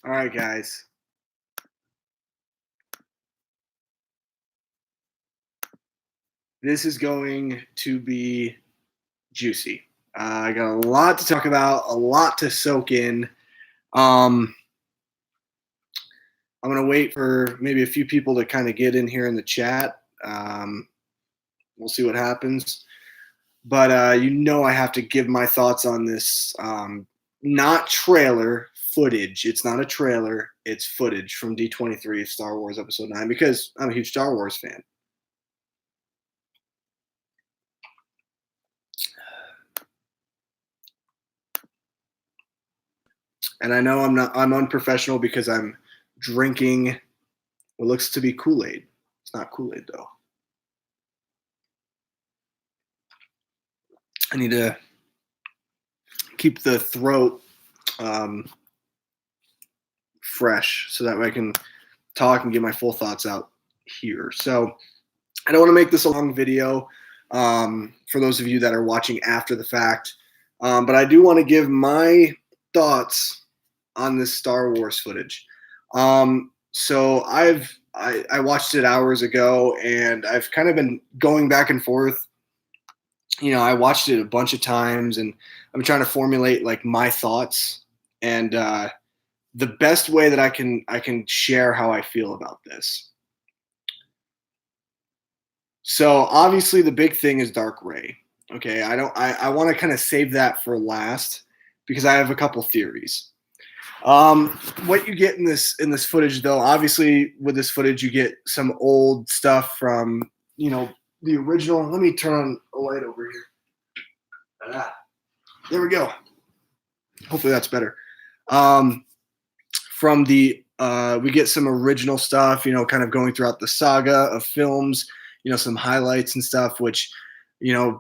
All right, guys. This is going to be juicy. I got a lot to talk about, a lot to soak in. Um, I'm going to wait for maybe a few people to kind of get in here in the chat. We'll see what happens. But I have to give my thoughts on this. Not trailer footage. It's not a trailer. It's footage from D23 Star Wars Episode 9 because I'm a huge Star Wars fan. And I know I'm unprofessional because I'm drinking what looks to be Kool-Aid. It's not Kool-Aid though. I need to keep the throat fresh so that way I can talk and get my full thoughts out here. So I don't want to make this a long video for those of you that are watching after the fact, but I do want to give my thoughts on this Star Wars footage. So I watched it hours ago, and I've kind of been going back and forth. I watched it a bunch of times, and I'm trying to formulate like my thoughts and the best way that I can share how I feel about this. So obviously the big thing is Dark Ray. Okay, I want to kind of save that for last because I have a couple theories. What you get in this footage, though, obviously with this footage you get some old stuff from the original. Let me turn on a light over here. There we go. Hopefully that's better. From the we get some original stuff, kind of going throughout the saga of films. Some highlights and stuff, which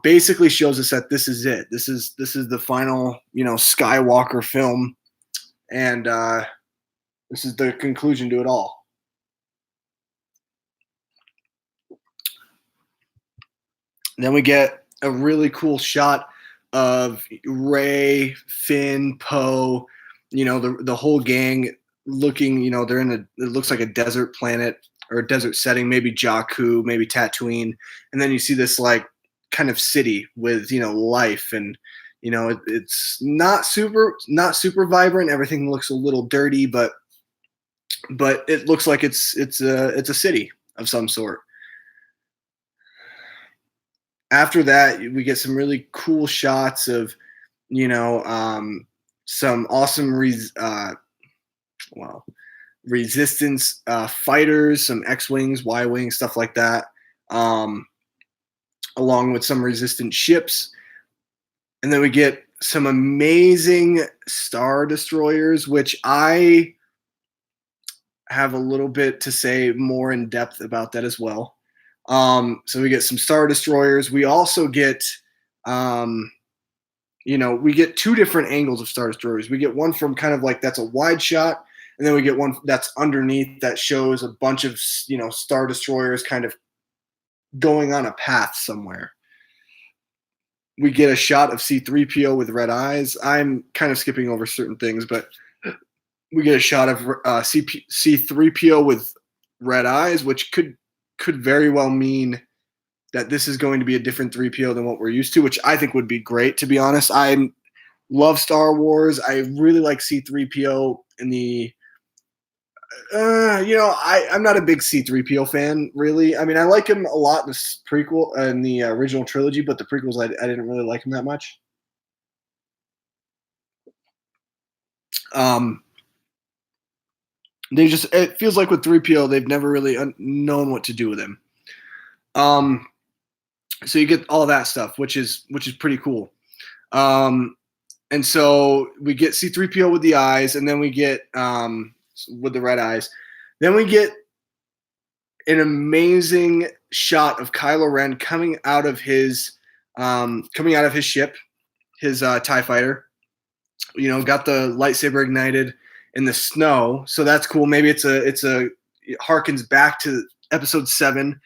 basically shows us that this is it. This is the final Skywalker film. And this is the conclusion to it all. Then we get a really cool shot of Rey, Finn, Poe, the whole gang looking, they're it looks like a desert planet or a desert setting, maybe Jakku, maybe Tatooine. And then you see this like kind of city with, life and it's not super vibrant. Everything looks a little dirty, but it looks like it's a city of some sort. After that, we get some really cool shots of some awesome resistance fighters, some X-wings, Y-wings, stuff like that, along with some resistance ships. And then we get some amazing Star Destroyers, which I have a little bit to say more in depth about that as well. So we get some Star Destroyers. We also get, we get two different angles of Star Destroyers. We get one from kind of like that's a wide shot, and then we get one that's underneath that shows a bunch of, Star Destroyers kind of going on a path somewhere. We get a shot of C-3PO with red eyes. I'm kind of skipping over certain things, but we get a shot of C-3PO with red eyes, which could very well mean that this is going to be a different 3PO than what we're used to, which I think would be great, to be honest. I love Star Wars. I really like C-3PO in the I'm not a big C-3PO fan, really. I mean, I like him a lot in the prequel in the original trilogy, but the prequels I didn't really like him that much. It feels like with 3PO they've never really known what to do with him. So you get all that stuff, which is pretty cool. And so we get C-3PO with the eyes, and then we get with the red eyes. Then we get an amazing shot of Kylo Ren coming out of his ship, his TIE fighter. Got the lightsaber ignited in the snow, so that's cool. Maybe it harkens back to Episode 7,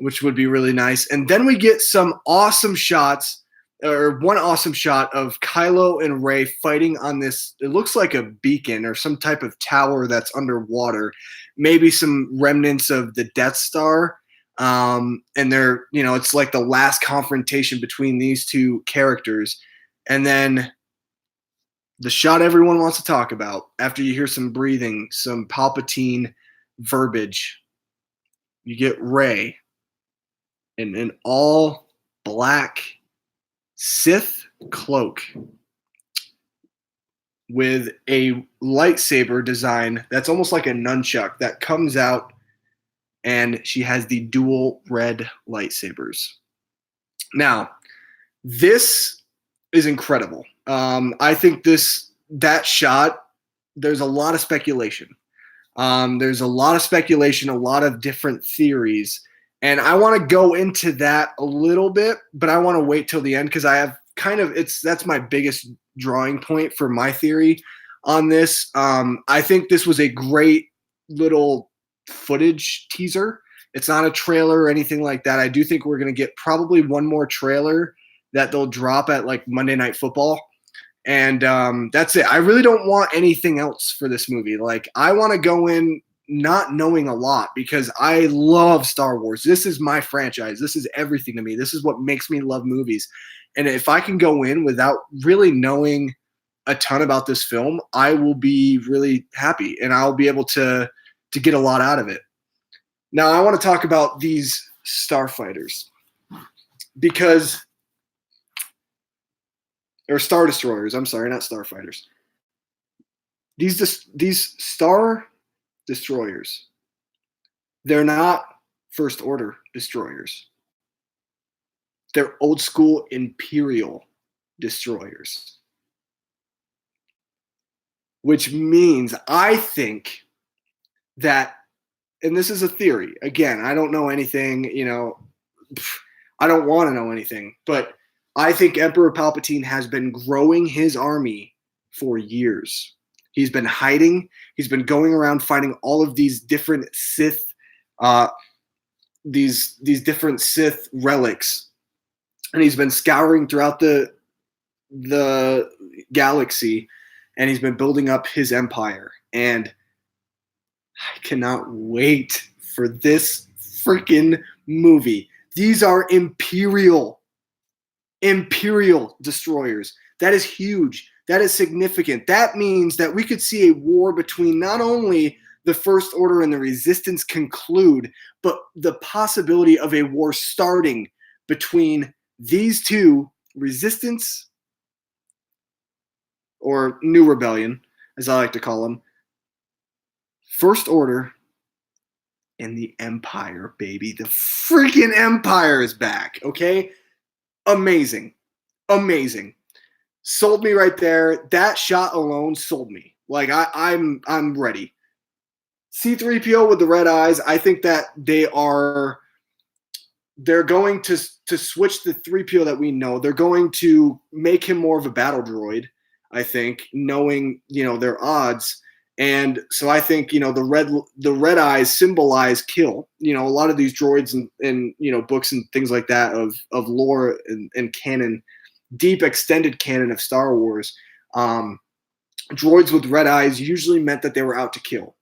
which would be really nice. And then we get some awesome shots or one awesome shot of Kylo and Rey fighting on this. It looks like a beacon or some type of tower that's underwater, maybe some remnants of the Death Star. And they're, it's like the last confrontation between these two characters. And then the shot everyone wants to talk about after you hear some breathing, some Palpatine verbiage. You get Rey in an all black Sith cloak with a lightsaber design that's almost like a nunchuck that comes out, and she has the dual red lightsabers. Now, this is incredible. I think that shot, there's a lot of speculation. There's a lot of different theories. And I want to go into that a little bit, but I want to wait till the end because I have that's my biggest drawing point for my theory on this. I think this was a great little footage teaser. It's not a trailer or anything like that. I do think we're going to get probably one more trailer that they'll drop at like Monday Night Football. And that's it. I really don't want anything else for this movie. Like, I want to go in not knowing a lot because I love Star Wars. This is my franchise. This is everything to me. This is what makes me love movies. And if I can go in without really knowing a ton about this film, I will be really happy and I'll be able to get a lot out of it. Now, I want to talk about these starfighters because or Star Destroyers. I'm sorry, not starfighters. These Star Destroyers, they're not First Order destroyers. They're old school Imperial destroyers. Which means I think that, and this is a theory, again, I don't know anything, I don't want to know anything, but I think Emperor Palpatine has been growing his army for years. He's been hiding. He's been going around fighting all of these different Sith, these different Sith relics, and he's been scouring throughout the galaxy, and he's been building up his empire. And I cannot wait for this freaking movie. These are Imperial destroyers. That is huge. That is significant. That means that we could see a war between not only the First Order and the Resistance conclude, but the possibility of a war starting between these two, Resistance or New Rebellion, as I like to call them, First Order, and the Empire, baby. The freaking Empire is back, okay? Amazing. Sold me right there. That shot alone sold me. Like, I'm ready. C-3PO with the red eyes, I think that they're going to switch the 3PO that we know. They're going to make him more of a battle droid, I think, knowing, their odds. And so I think, the red eyes symbolize kill. A lot of these droids and books and things like that of lore and canon, deep extended canon of Star Wars, droids with red eyes usually meant that they were out to kill.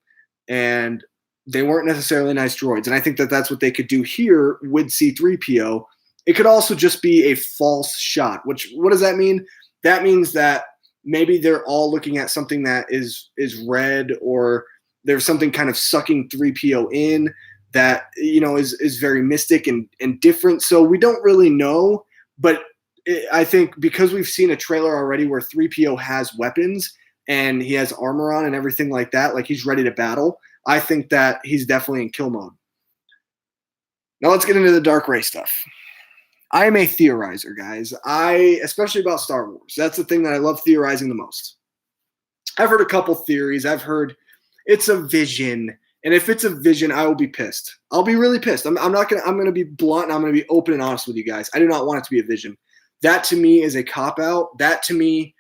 And they weren't necessarily nice droids. And I think that that's what they could do here with C-3PO. It could also just be a false shot, what does that mean? That means that maybe they're all looking at something that is red, or there's something kind of sucking 3PO in that, is very mystic and different. So we don't really know, but I think because we've seen a trailer already where 3PO has weapons and he has armor on and everything like that, like he's ready to battle, I think that he's definitely in kill mode. Now let's get into the Dark Ray stuff. I am a theorizer, guys. Especially about Star Wars. That's the thing that I love theorizing the most. I've heard a couple theories. I've heard it's a vision. And if it's a vision, I will be pissed. I'll be really pissed. I'm going to be blunt, and I'm going to be open and honest with you guys. I do not want it to be a vision. That to me is a cop-out. That to me,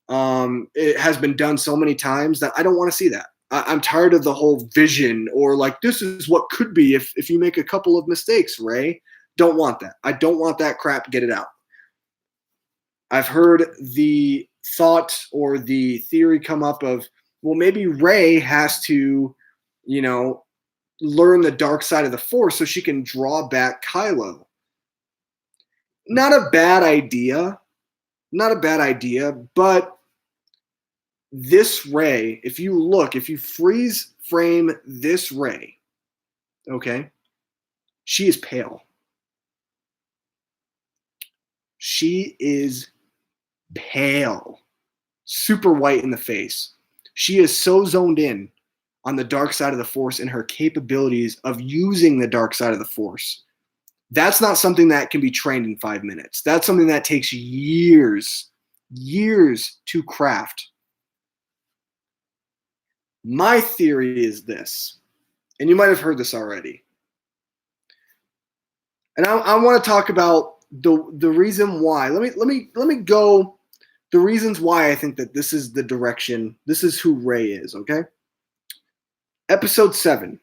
it has been done so many times that I don't want to see that. I'm tired of the whole vision, or like, this is what could be if you make a couple of mistakes, Ray. Don't want that. I don't want that crap. Get it out. I've heard the thought or the theory come up of, well, maybe Rey has to, you know, learn the dark side of the Force so she can draw back Kylo. Not a bad idea. Not a bad idea, but this Rey, if you freeze frame this Rey, okay, she is pale. She is pale, super white in the face. She is so zoned in on the dark side of the Force and her capabilities of using the dark side of the Force. That's not something that can be trained in 5 minutes. That's something that takes years to craft. My theory is this, and you might have heard this already. And I want to talk about the reason why. Let me go the reasons why I think that this is the direction. This is who Rey is. Okay. Episode 7,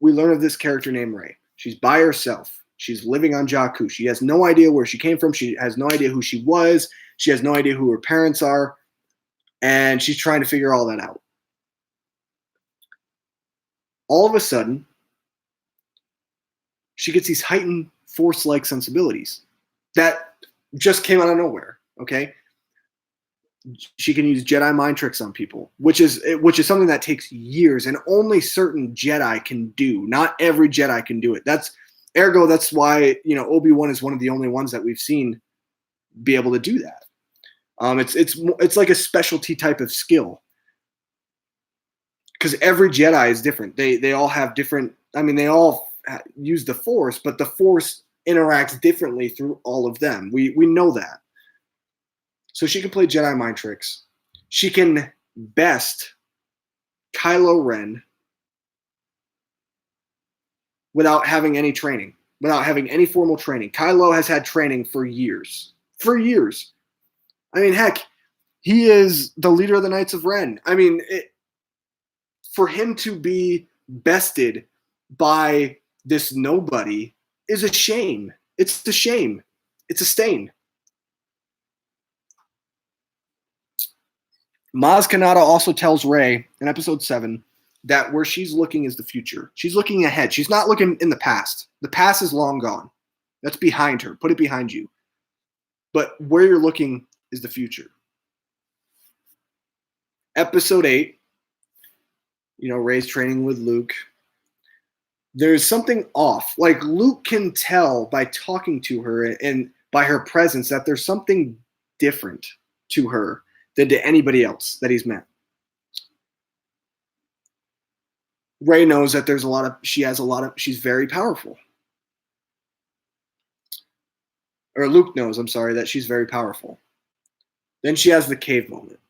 we learn of this character named Rey. She's by herself. She's living on Jakku. She has no idea where she came from. She has no idea who she was. She has no idea who her parents are. And she's trying to figure all that out. All of a sudden, she gets these heightened Force-like sensibilities that just came out of nowhere, okay? She can use Jedi mind tricks on people, which is something that takes years and only certain Jedi can do. Not every Jedi can do it. That's why, Obi-Wan is one of the only ones that we've seen be able to do that. It's like a specialty type of skill. Because every Jedi is different. They all have different. I mean, they all use the Force, but the Force interacts differently through all of them. We know that. So she can play Jedi mind tricks. She can best Kylo Ren without having any training, without having any formal training. Kylo has had training for years. For years. I mean, heck, he is the leader of the Knights of Ren. I mean, for him to be bested by this nobody is a shame. It's a shame. It's a stain. Maz Kanata also tells Rey in episode 7 that where she's looking is the future. She's looking ahead. She's not looking in the past. The past is long gone. That's behind her. Put it behind you. But where you're looking is the future. Episode 8, Rey's training with Luke. There's something off. Like, Luke can tell by talking to her and by her presence that there's something different to her than to anybody else that he's met. Rey knows that she's very powerful. Or Luke knows, that she's very powerful. Then she has the cave moment.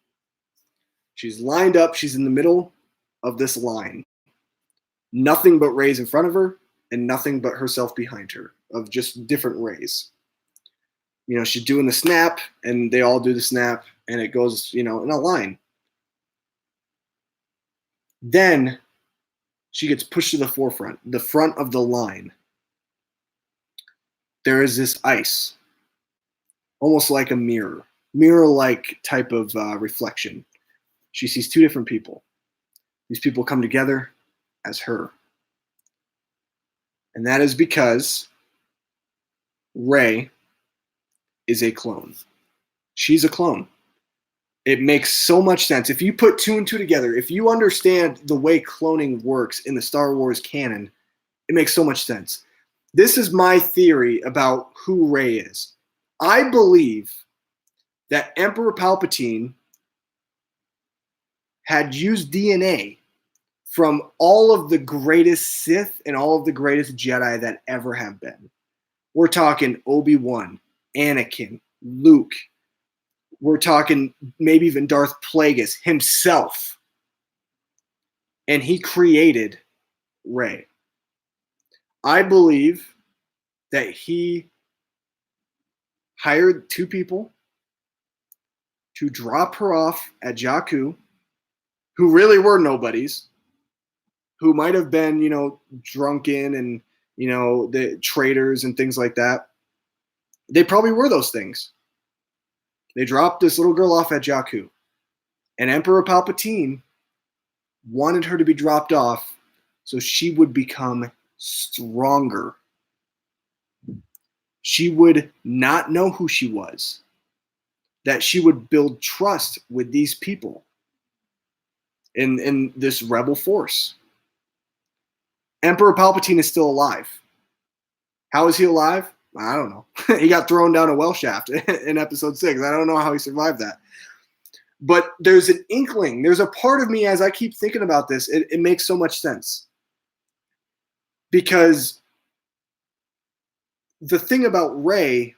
She's lined up. She's in the middle of this line. Nothing but Reys in front of her and nothing but herself behind her of just different Reys. She's doing the snap and they all do the snap and it goes, in a line. Then she gets pushed to the forefront, the front of the line. There is this ice, almost like a mirror-like type of reflection. She sees two different people. These people come together as her. And that is because Rey is a clone. She's a clone. It makes so much sense. If you put 2 and 2 together, if you understand the way cloning works in the Star Wars canon, it makes so much sense. This is my theory about who Rey is. I believe that Emperor Palpatine had used DNA from all of the greatest Sith and all of the greatest Jedi that ever have been. We're talking Obi-Wan, Anakin, Luke. We're talking maybe even Darth Plagueis himself. And he created Rey. I believe that he hired 2 people to drop her off at Jakku, who really were nobodies, who might have been, drunken and, the traitors and things like that. They probably were those things. They dropped this little girl off at Jakku, and Emperor Palpatine wanted her to be dropped off so she would become stronger. She would not know who she was, that she would build trust with these people in this rebel force. Emperor Palpatine is still alive. How is he alive? I don't know. He got thrown down a well shaft in episode 6. I don't know how he survived that. But there's an inkling. There's a part of me, as I keep thinking about this, it makes so much sense. Because the thing about Rey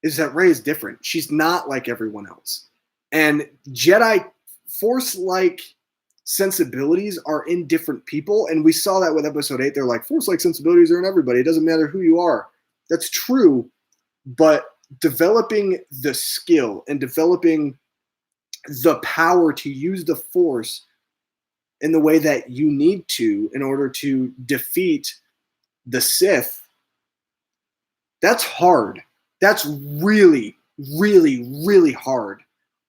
is that Rey is different. She's not like everyone else. And Jedi Force-like sensibilities are in different people. And we saw that with episode 8. They're like, Force-like sensibilities are in everybody. It doesn't matter who you are. That's true. But developing the skill and developing the power to use the Force in the way that you need to in order to defeat the Sith, that's hard. That's really, really, really hard.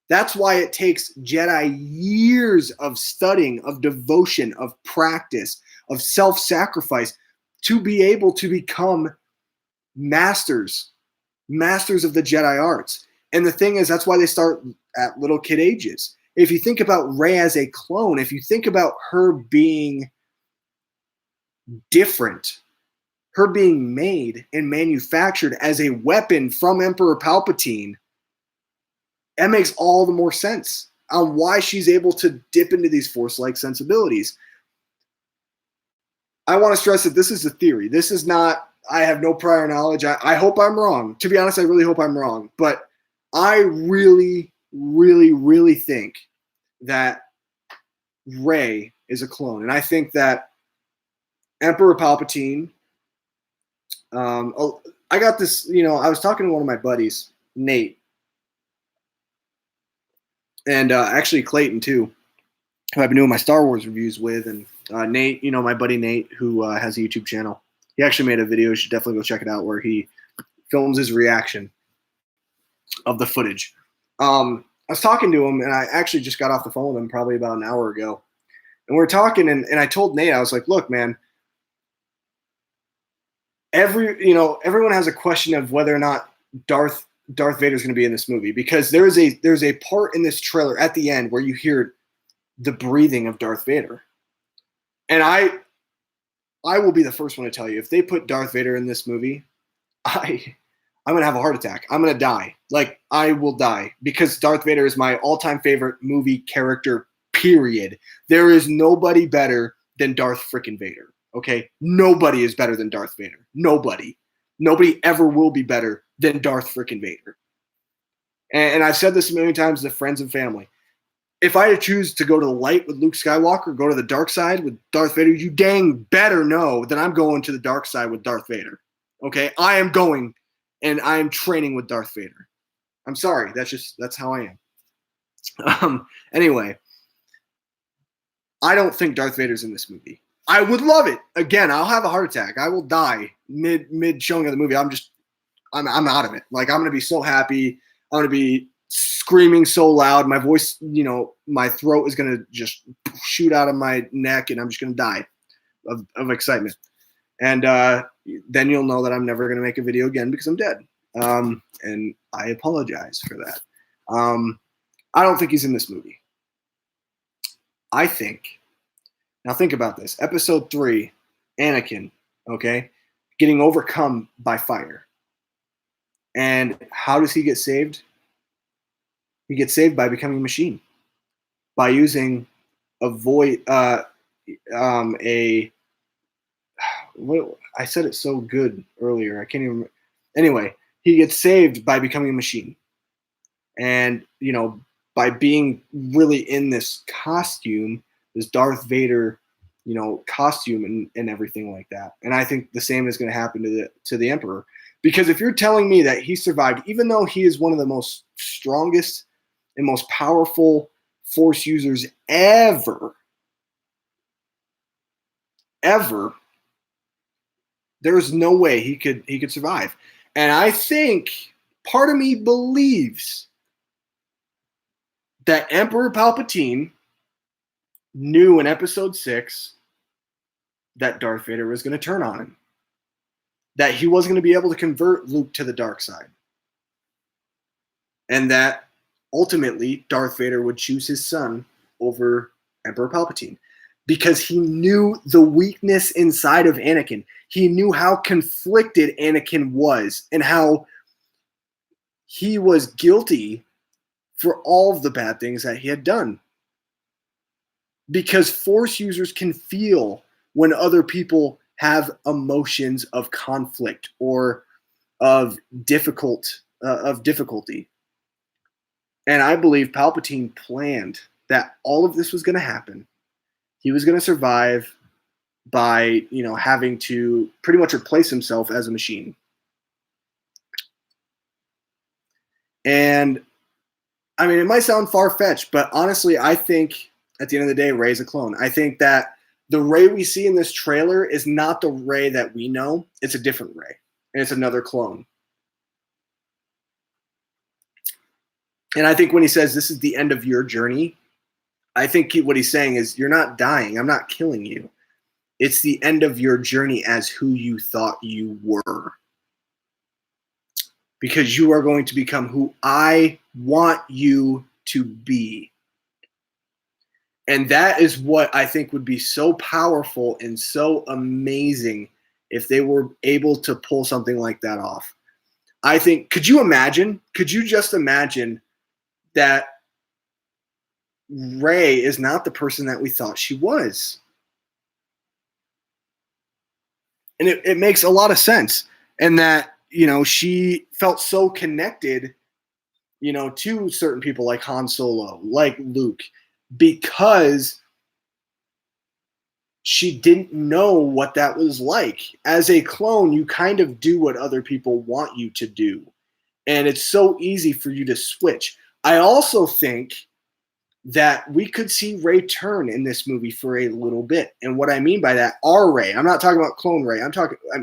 That's why it takes Jedi years of studying, of devotion, of practice, of self-sacrifice to be able to become masters of the Jedi arts. And the thing is, that's why they start at little kid ages. If you think about Rey as a clone, if you think about her being different, her being made and manufactured as a weapon from Emperor Palpatine, that makes all the more sense on why she's able to dip into these Force-like sensibilities. I want to stress that this is a theory. This is not, I have no prior knowledge. I hope I'm wrong. To be honest, I really hope I'm wrong. But I really, really, really think that Rey is a clone. And I think that Emperor Palpatine, I got this, I was talking to one of my buddies, Nate, and actually Clayton too, who I've been doing my Star Wars reviews with. And Nate, my buddy Nate, who has a YouTube channel, he actually made a video. You should definitely go check it out, where he films his reaction of the footage. I was talking to him, and I actually just got off the phone with him probably about an hour ago. And we were talking, and I told Nate, I was like, look, man, everyone has a question of whether or not Darth Vader is going to be in this movie, because there's a part in this trailer at the end where you hear the breathing of Darth Vader. And I will be the first one to tell you, if they put Darth Vader in this movie, I'm going to have a heart attack. I'm going to die. Like, I will die, because Darth Vader is my all-time favorite movie character, period. There is nobody better than Darth freaking Vader. Okay? Nobody is better than Darth Vader. Nobody. Nobody ever will be better than Darth freaking Vader. And I've said this a million times to friends and family. If I had to choose to go to the light with Luke Skywalker, go to the dark side with Darth Vader, you dang better know that I'm going to the dark side with Darth Vader. Okay? I am going, and I am training with Darth Vader. I'm sorry. That's how I am. Anyway, I don't think Darth Vader's in this movie. I would love it. Again, I'll have a heart attack. I will die mid showing of the movie. I'm out of it. Like, I'm going to be so happy. I'm going to be screaming so loud. My voice, my throat is going to just shoot out of my neck, and I'm just going to die of excitement. And then you'll know that I'm never going to make a video again because I'm dead. And I apologize for that. I don't think he's in this movie. I think, now think about this. Episode 3, Anakin, okay, getting overcome by fire. And how does he get saved? He gets saved by becoming a machine, by using I said it so good earlier. I can't even remember. Anyway, he gets saved by becoming a machine. And, by being really in this costume, this Darth Vader, costume and everything like that. And I think the same is going to happen to the Emperor. Because if you're telling me that he survived, even though he is one of the most strongest and most powerful Force users ever, there's no way he could survive. And I think part of me believes that Emperor Palpatine knew in episode 6 that Darth Vader was going to turn on him, that he wasn't going to be able to convert Luke to the dark side, and that ultimately Darth Vader would choose his son over Emperor Palpatine because he knew the weakness inside of Anakin. He knew how conflicted Anakin was and how he was guilty for all of the bad things that he had done. Because Force users can feel when other people have emotions of conflict or of difficulty. And I believe Palpatine planned that all of this was going to happen. He was going to survive by, having to pretty much replace himself as a machine. And I mean, it might sound far-fetched, but honestly, I think at the end of the day, Rey's a clone. I think that the Rey we see in this trailer is not the Rey that we know. It's a different Rey, and it's another clone. And I think when he says this is the end of your journey, I think what he's saying is you're not dying. I'm not killing you. It's the end of your journey as who you thought you were. Because you are going to become who I want you to be. And that is what I think would be so powerful and so amazing if they were able to pull something like that off. I think, could you just imagine that Rey is not the person that we thought she was? And it makes a lot of sense. And that, she felt so connected, to certain people like Han Solo, like Luke, because she didn't know what that was like. As a clone, you kind of do what other people want you to do. And it's so easy for you to switch. I also think that we could see Rey turn in this movie for a little bit. And what I mean by that, our Rey, I'm not talking about clone Rey.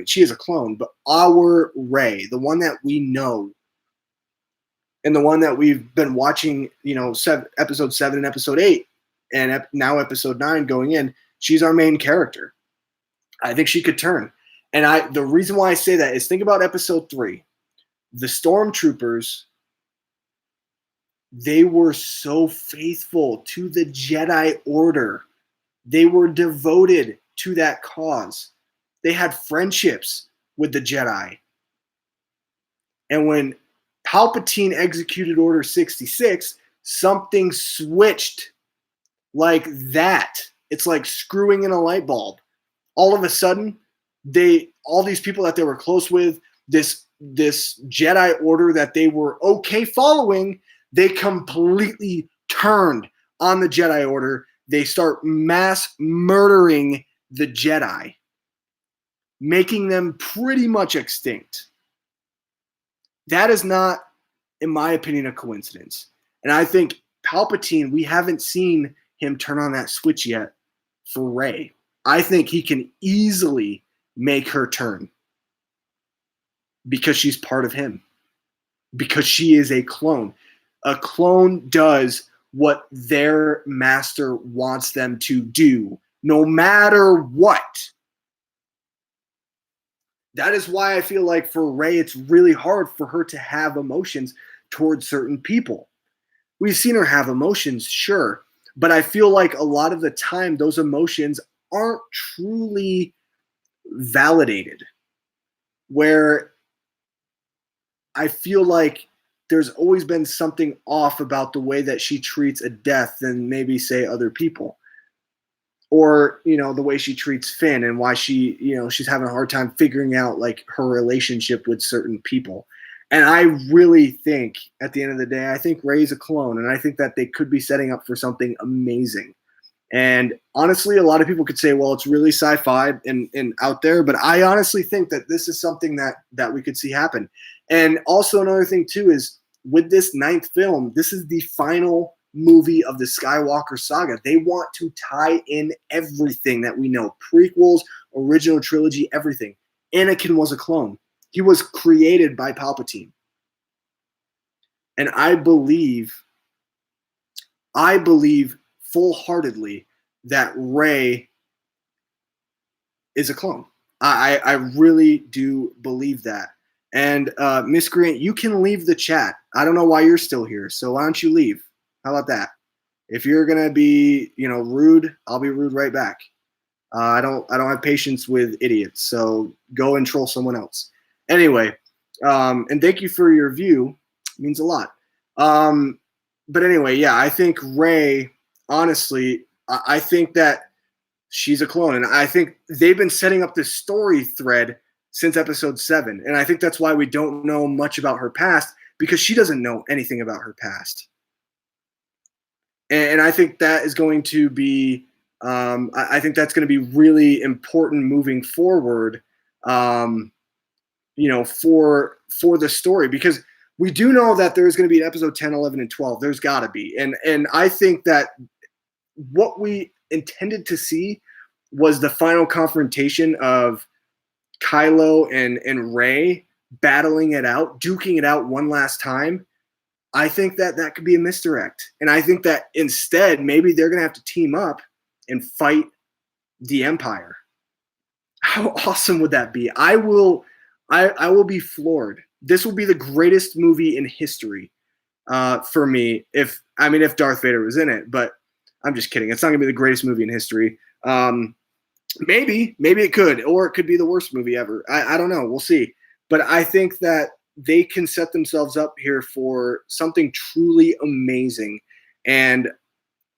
She is a clone, but our Rey, the one that we know, and the one that we've been watching, episode 7 and episode 8, and now episode 9 going in, she's our main character. I think she could turn. And the reason why I say that is think about episode 3. The stormtroopers, they were so faithful to the Jedi Order. They were devoted to that cause. They had friendships with the Jedi. And when Palpatine executed Order 66, something switched like that. It's like screwing in a light bulb. All of a sudden, all these people that they were close with, this Jedi Order that they were okay following, they completely turned on the Jedi Order. They start mass murdering the Jedi, making them pretty much extinct. That is not, in my opinion, a coincidence. And I think Palpatine, we haven't seen him turn on that switch yet for Rey. I think he can easily make her turn because she's part of him, because she is a clone. A clone does what their master wants them to do, no matter what. That is why I feel like for Rey, it's really hard for her to have emotions towards certain people. We've seen her have emotions, sure, but I feel like a lot of the time those emotions aren't truly validated, where I feel like there's always been something off about the way that she treats a death than maybe, say, other people. Or, the way she treats Finn and why she's having a hard time figuring out like her relationship with certain people. And I really think at the end of the day, I think Rey's a clone, and I think that they could be setting up for something amazing. And honestly, a lot of people could say, well, it's really sci-fi and out there, but I honestly think that this is something that we could see happen. And also another thing too is with this 9th film, this is the final movie of the Skywalker saga. They want to tie in everything that we know, prequels, original trilogy, everything. Anakin was a clone. He was created by Palpatine. And I believe I believe full-heartedly that Rey is a clone. I really do believe that. And Miscreant, you can leave the chat. I don't know why you're still here, so why don't you leave? How about that? If you're gonna be, rude, I'll be rude right back. I don't have patience with idiots, so go and troll someone else. Anyway, and thank you for your view. It means a lot. But anyway, yeah, I think Rey, honestly, I think that she's a clone, and I think they've been setting up this story thread since episode 7, and I think that's why we don't know much about her past, because she doesn't know anything about her past. And I think that is going to be, I think that's going to be really important moving forward, for the story, because we do know that there's going to be an episode 10, 11, and 12. There's got to be, and I think that what we intended to see was the final confrontation of Kylo and Rey battling it out, duking it out one last time. I think that could be a misdirect. And I think that instead, maybe they're going to have to team up and fight the Empire. How awesome would that be? I will be floored. This will be the greatest movie in history for me if Darth Vader was in it, but I'm just kidding. It's not going to be the greatest movie in history. Maybe it could, or it could be the worst movie ever. I don't know. We'll see. But I think that they can set themselves up here for something truly amazing. And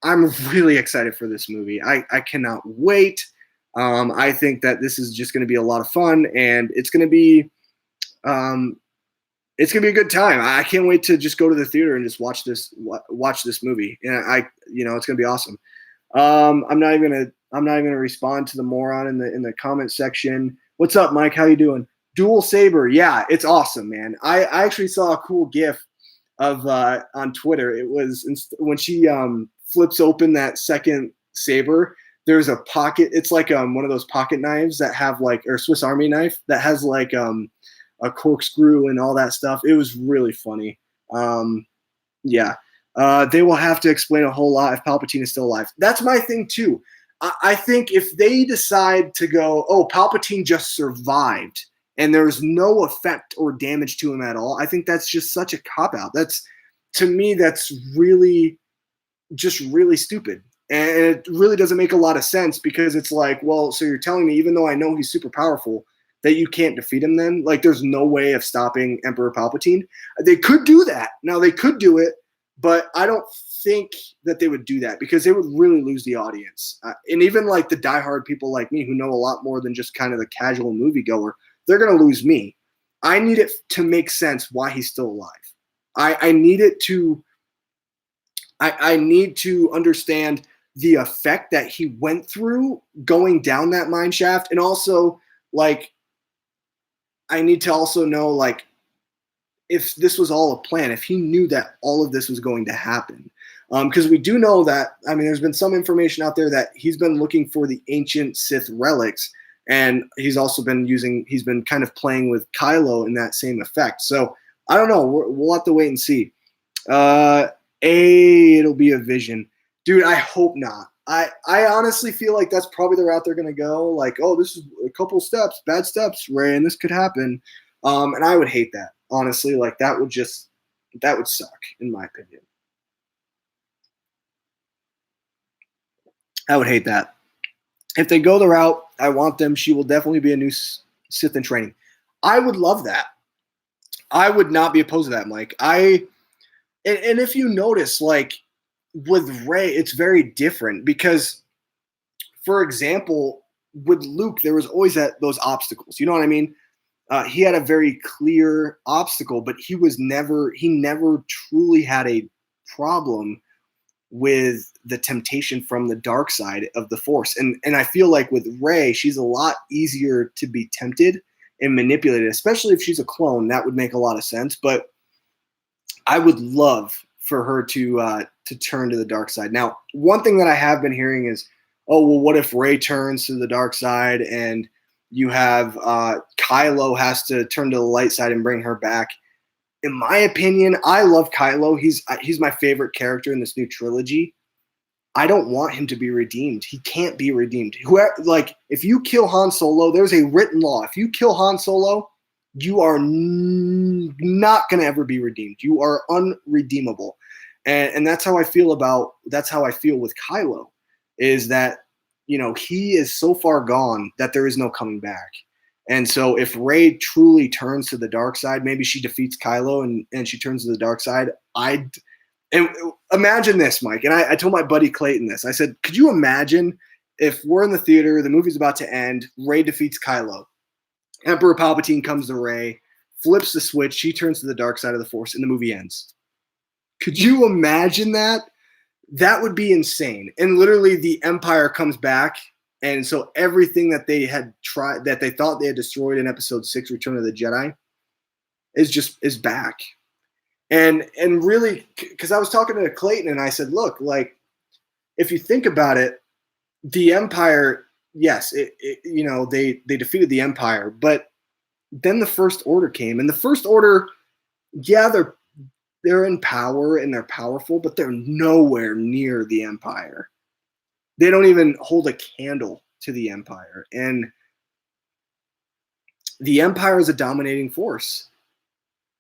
I'm really excited for this movie. I cannot wait. I think that this is just going to be a lot of fun, and it's going to be a good time. I can't wait to just go to the theater and just watch this movie. And it's going to be awesome. I'm not even gonna respond to the moron in the comment section. What's up, Mike? How you doing? Dual saber, yeah, it's awesome, man. I actually saw a cool GIF of on Twitter. It was when she flips open that second saber. There's a pocket. It's like one of those pocket knives that have or Swiss Army knife that has a corkscrew and all that stuff. It was really funny. Yeah. They will have to explain a whole lot if Palpatine is still alive. That's my thing too. I think if they decide to go, oh, Palpatine just survived and there's no effect or damage to him at all, I think that's just such a cop-out. To me, that's really stupid. And it really doesn't make a lot of sense, because it's like, well, so you're telling me, even though I know he's super powerful, that you can't defeat him then? Like, there's no way of stopping Emperor Palpatine? They could do that. Now, they could do it, but I don't think that they would do that, because they would really lose the audience. And even the diehard people like me who know a lot more than just kind of the casual moviegoer, they're going to lose me. I need it to make sense why he's still alive. I need it to I need to understand the effect that he went through going down that mine shaft, and also I need to also know if this was all a plan, if he knew that all of this was going to happen. Because we do know that, there's been some information out there that he's been looking for the ancient Sith relics, and he's been kind of playing with Kylo in that same effect. So I don't know. We'll have to wait and see. It'll be a vision. Dude, I hope not. I honestly feel like that's probably the route they're going to go. Oh, this is a couple steps, bad steps, Rey, and this could happen. And I would hate that. Honestly, that would suck, in my opinion. I would hate that. If they go the route I want them, she will definitely be a new Sith in training. I would love that. I would not be opposed to that, Mike. And if you notice, with Rey, it's very different, because, for example, with Luke, there was always those obstacles. You know what I mean? He had a very clear obstacle, but he never truly had a problem with the temptation from the dark side of the Force. And I feel like with Rey, she's a lot easier to be tempted and manipulated, especially if she's a clone. That would make a lot of sense. But I would love for her to turn to the dark side. Now, one thing that I have been hearing is, oh, well, what if Rey turns to the dark side and you have Kylo has to turn to the light side and bring her back? in my opinion, I love Kylo. He's my favorite character in this new trilogy. I don't want him to be redeemed. He can't be redeemed. Whoever, like, if you kill Han Solo, there's a written law. If you kill Han Solo, you are not going to ever be redeemed. You are unredeemable. And that's how I feel with Kylo, is that, you know, he is so far gone that there is no coming back. And so if Rey truly turns to the dark side, maybe she defeats Kylo and she turns to the dark side. And imagine this, Mike. And I told my buddy Clayton this. I said, could you imagine if we're in the theater, the movie's about to end, Rey defeats Kylo, Emperor Palpatine comes to Rey, flips the switch, she turns to the dark side of the Force, and the movie ends. Could you imagine that? That would be insane. And literally the Empire comes back. And so everything that they had tried, that they thought they had destroyed in Episode 6, Return of the Jedi, is back. And really, because I was talking to Clayton and I said, look, like, if you think about it, the Empire, yes, you know, they defeated the Empire, but then the First Order came, and the First Order, yeah, they're in power and they're powerful, but they're nowhere near the Empire. They don't even hold a candle to the Empire. And the Empire is a dominating force.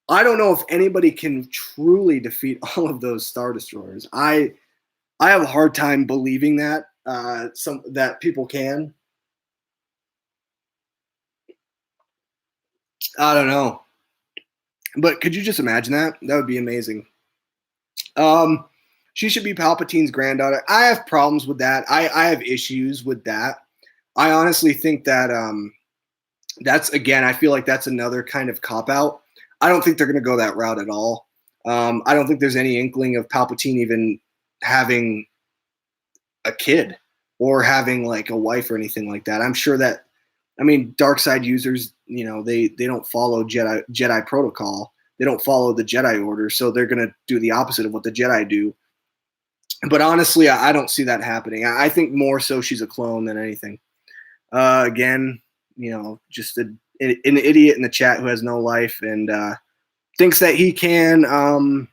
I don't know if anybody can truly defeat all of those Star Destroyers. I have a hard time believing that that people can. I don't know. But could you just imagine that? That would be amazing. She should be Palpatine's granddaughter. I have problems with that. I have issues with that. I honestly think that that's, again, I feel like that's another kind of cop-out. I don't think they're going to go that route at all. I don't think there's any inkling of Palpatine even having a kid or having like a wife or anything like that. I'm sure that, I mean, dark side users, you know, they don't follow Jedi protocol. They don't follow the Jedi order, so they're going to do the opposite of what the Jedi do. But honestly, I don't see that happening. I think more so she's a clone than anything. Again, you know, just an idiot in the chat who has no life and thinks that he can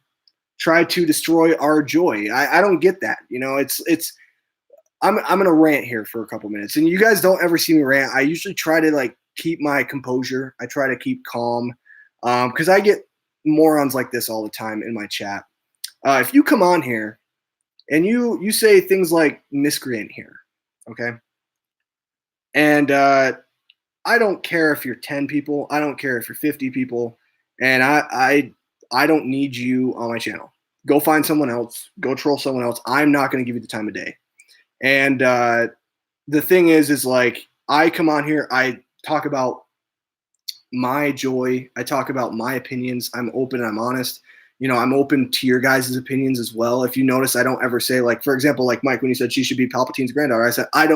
try to destroy our joy. I don't get that. You know, I'm gonna rant here for a couple minutes, and you guys don't ever see me rant. I usually try to like keep my composure. I try to keep calm because I get morons like this all the time in my chat. If you come on here and you say things like miscreant here, okay, and I don't care if you're 10 people, I don't care if you're 50 people, and I don't need you on my channel. Go find someone else. Go troll someone else. I'm not going to give you the time of day. And the thing is like, I come on here, I talk about my joy, I talk about my opinions, I'm open, I'm honest. You know, I'm open to your guys' opinions as well. If you notice, I don't ever say, like, for example, like Mike, when you said she should be Palpatine's granddaughter, I said, I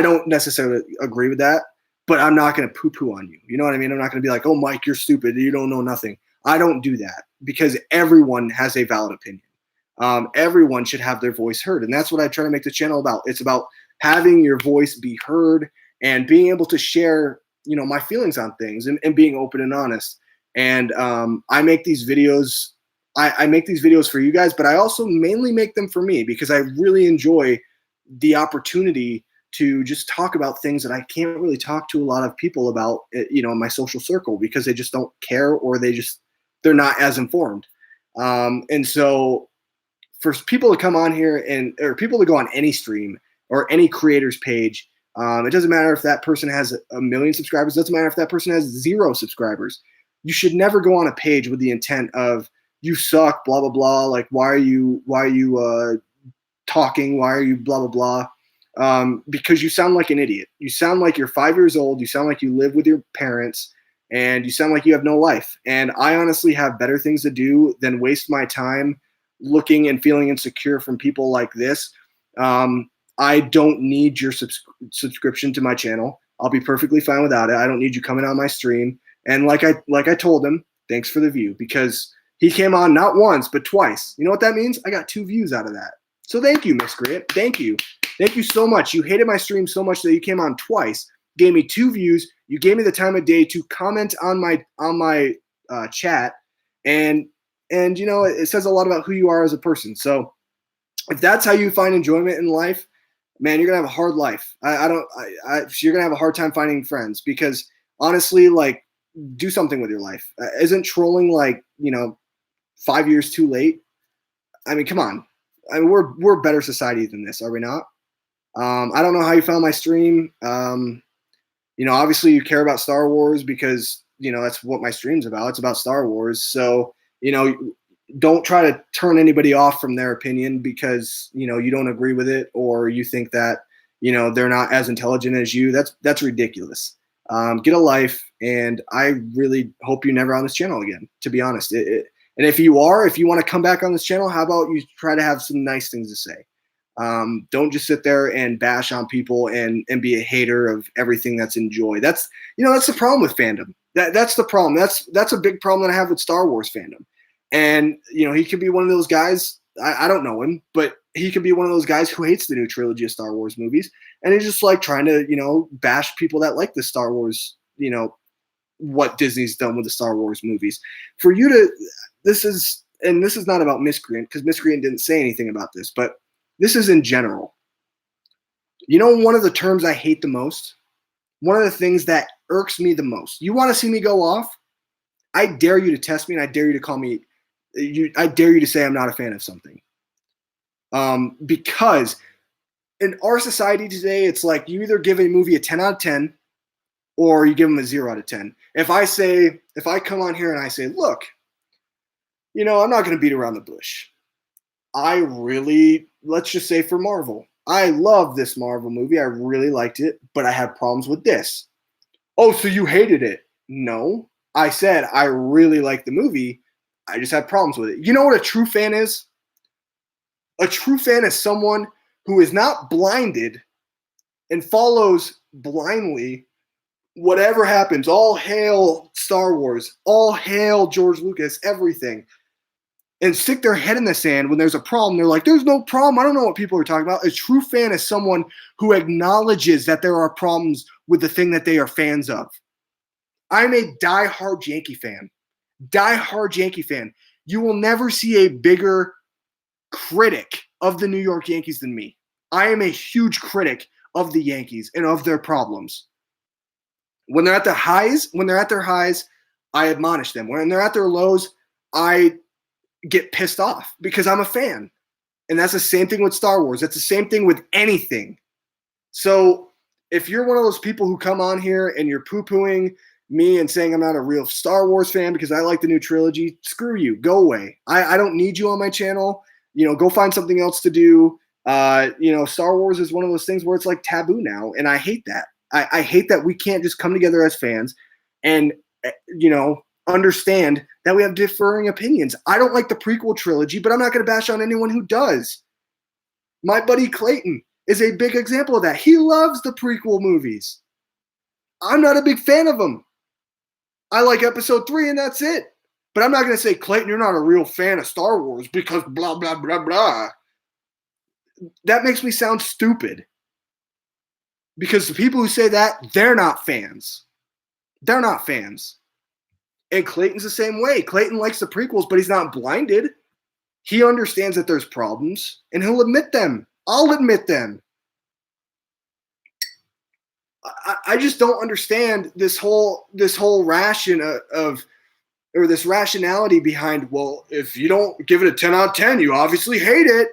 don't necessarily agree with that, but I'm not going to poo-poo on you. You know what I mean? I'm not going to be like, oh, Mike, you're stupid, you don't know nothing. I don't do that because everyone has a valid opinion. Everyone should have their voice heard. And that's what I try to make the channel about. It's about having your voice be heard and being able to share, you know, my feelings on things and being open and honest. And I make these videos. I make these videos for you guys, but I also mainly make them for me because I really enjoy the opportunity to just talk about things that I can't really talk to a lot of people about, you know, in my social circle because they just don't care or they're not as informed. And so for people to come on here or people to go on any stream or any creator's page, it doesn't matter if that person has 1 million subscribers. It doesn't matter if that person has 0 subscribers. You should never go on a page with the intent of you suck, blah, blah, blah. Like, why are you talking? Why are you blah, blah, blah? Because you sound like an idiot. You sound like you're 5 years old. You sound like you live with your parents and you sound like you have no life. And I honestly have better things to do than waste my time looking and feeling insecure from people like this. I don't need your subscription to my channel. I'll be perfectly fine without it. I don't need you coming on my stream. And like I told him, thanks for the view, because he came on not once, but twice. You know what that means? I got 2 views out of that. So thank you, Miscreant. Thank you. Thank you so much. You hated my stream so much that you came on twice, gave me 2 views. You gave me the time of day to comment on my chat, And it says a lot about who you are as a person. So if that's how you find enjoyment in life, man, you're gonna have a hard life. You're gonna have a hard time finding friends because honestly, like, do something with your life. Isn't trolling like 5 years too late? I mean, come on. I mean, we're a better society than this, are we not? I don't know how you found my stream. Obviously you care about Star Wars because that's what my stream's about. It's about Star Wars. So don't try to turn anybody off from their opinion because you don't agree with it or you think that they're not as intelligent as you. That's ridiculous. Get a life, and I really hope you're never on this channel again, to be honest. And if you want to come back on this channel, how about you try to have some nice things to say? Don't just sit there and bash on people and be a hater of everything that's enjoyed. That's the problem with fandom. That's the problem. That's a big problem that I have with Star Wars fandom. And he could be one of those guys. I don't know him, but he could be one of those guys who hates the new trilogy of Star Wars movies, and he's just like trying to bash people that like the Star Wars. What Disney's done with the Star Wars movies. For you to this is not about Miscreant because Miscreant didn't say anything about this, but this is in general. One of the terms I hate the most, one of the things that irks me the most. You want to see me go off? I dare you to test me, and I dare you to call me. I dare you to say I'm not a fan of something. Because in our society today, it's like you either give a movie a 10 out of 10 or you give them a 0 out of 10. If I come on here and I say, look, I'm not going to beat around the bush. Let's just say for Marvel, I love this Marvel movie. I really liked it, but I have problems with this. Oh, so you hated it? No, I said I really liked the movie. I just have problems with it. You know what a true fan is? A true fan is someone who is not blinded and follows blindly whatever happens. All hail Star Wars. All hail George Lucas, everything. And stick their head in the sand when there's a problem. They're like, there's no problem. I don't know what people are talking about. A true fan is someone who acknowledges that there are problems with the thing that they are fans of. I'm a diehard Yankee fan. Diehard Yankee fan. You will never see a bigger critic of the New York Yankees than me. I am a huge critic of the Yankees and of their problems. When they're at their highs, I admonish them. When they're at their lows, I get pissed off because I'm a fan. And that's the same thing with Star Wars. That's the same thing with anything. So if you're one of those people who come on here and you're poo-pooing me and saying I'm not a real Star Wars fan because I like the new trilogy, screw you. Go away. I don't need you on my channel. Go find something else to do. Star Wars is one of those things where it's like taboo now, and I hate that. I hate that we can't just come together as fans and, understand that we have differing opinions. I don't like the prequel trilogy, but I'm not going to bash on anyone who does. My buddy Clayton is a big example of that. He loves the prequel movies. I'm not a big fan of them. I like episode 3 and that's it. But I'm not going to say, Clayton, you're not a real fan of Star Wars because blah, blah, blah, blah. That makes me sound stupid. Because the people who say that, they're not fans. They're not fans. And Clayton's the same way. Clayton likes the prequels, but he's not blinded. He understands that there's problems, and he'll admit them. I'll admit them. I just don't understand this whole ration of this rationality behind, well, if you don't give it a 10 out of 10, you obviously hate it.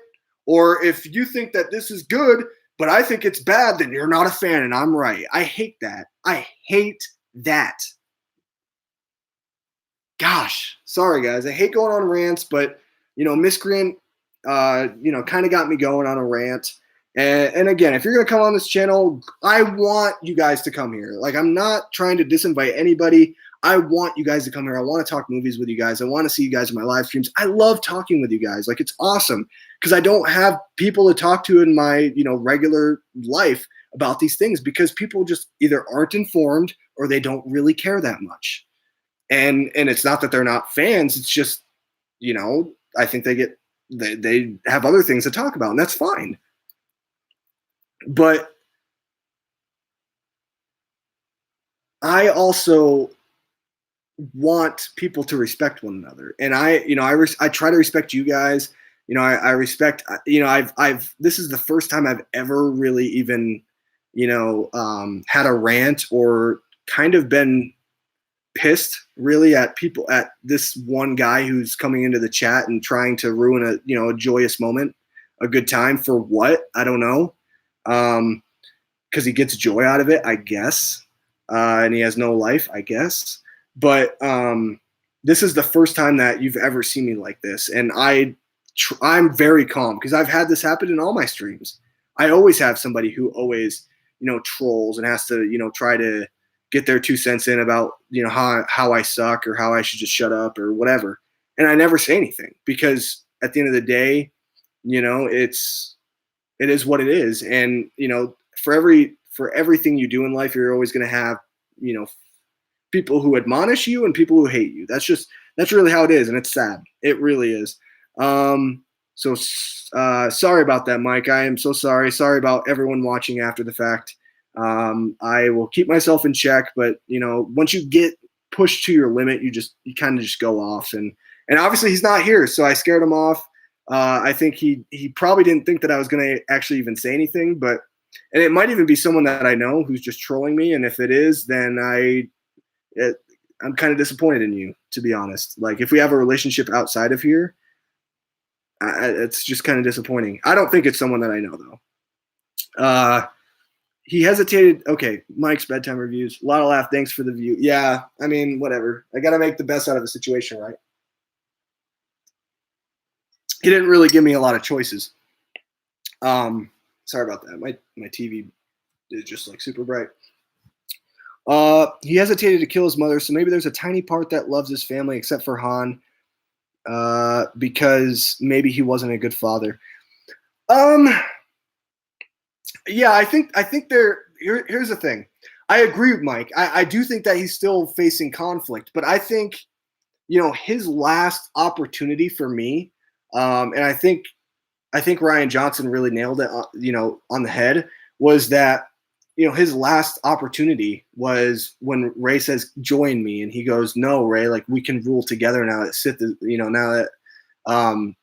Or if you think that this is good, but I think it's bad, then you're not a fan and I'm right. I hate that. I hate that. Gosh, sorry guys. I hate going on rants, but Miscreant, kind of got me going on a rant. And again, if you're going to come on this channel, I want you guys to come here. Like, I'm not trying to disinvite anybody. I want you guys to come here. I want to talk movies with you guys. I want to see you guys in my live streams. I love talking with you guys. Like, it's awesome because I don't have people to talk to in my, regular life about these things because people just either aren't informed or they don't really care that much. And it's not that they're not fans. It's just, I think they have other things to talk about, and that's fine. But I also want people to respect one another. And I try to respect you guys. I respect, this is the first time I've ever really even, had a rant or kind of been pissed really at people, at this one guy who's coming into the chat and trying to ruin a joyous moment, a good time for what? I don't know. Because he gets joy out of it, I guess. And he has no life, I guess. But this is the first time that you've ever seen me like this. And I'm very calm because I've had this happen in all my streams. I always have somebody who always, trolls and has to, try to get their 2 cents in about, how I suck or how I should just shut up or whatever. And I never say anything because at the end of the day, it is what it is. And, for everything you do in life, you're always going to have, people who admonish you and people who hate you. That's really how it is. And it's sad. It really is. Sorry about that, Mike. I am so sorry. Sorry about everyone watching after the fact. I will keep myself in check, but once you get pushed to your limit, you kind of just go off, and obviously he's not here. So I scared him off. I think he probably didn't think that I was going to actually even say anything, and it might even be someone that I know who's just trolling me. And if it is, then I'm kind of disappointed in you, to be honest. Like, if we have a relationship outside of here, it's just kind of disappointing. I don't think it's someone that I know, though. He hesitated. Okay, Mike's bedtime reviews. A lot of laugh. Thanks for the view. Yeah, I mean, whatever. I got to make the best out of the situation, right? He didn't really give me a lot of choices. Sorry about that. My TV is just like super bright. He hesitated to kill his mother, so maybe there's a tiny part that loves his family except for Han, because maybe he wasn't a good father. Yeah, I think here's the thing. I agree with Mike. I do think that he's still facing conflict, but I think, his last opportunity for me, and I think Ryan Johnson really nailed it, on the head, was that, his last opportunity was when Ray says, "Join me," and he goes, "No, Ray, like, we can rule together now that oh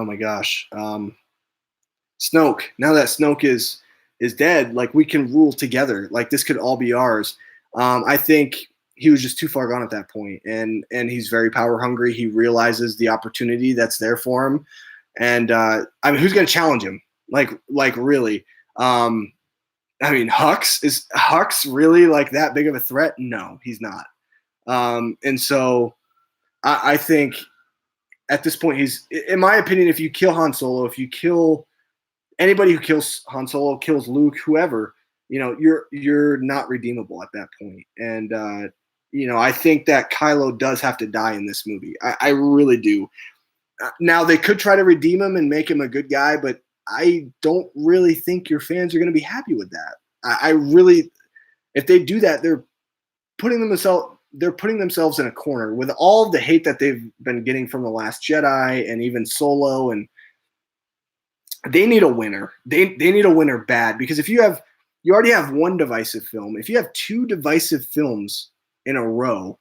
my gosh, Snoke. Now that Snoke is dead, like, we can rule together. Like, this could all be ours." I think he was just too far gone at that point, and he's very power hungry. He realizes the opportunity that's there for him, and I mean, who's going to challenge him? Like really? I mean, is Hux really like that big of a threat? No, he's not. And so I think at this point, he's, in my opinion, if you kill Han Solo, if you kill anybody who kills Han Solo, kills Luke, whoever, you're not redeemable at that point. And I think that Kylo does have to die in this movie. I really do. Now, they could try to redeem him and make him a good guy, but I don't really think your fans are going to be happy with that. I really, if they do that, they're putting themselves in a corner with all of the hate that they've been getting from The Last Jedi and even Solo, and they need a winner. They need a winner bad, because if you already have one divisive film, if you have two divisive films in a row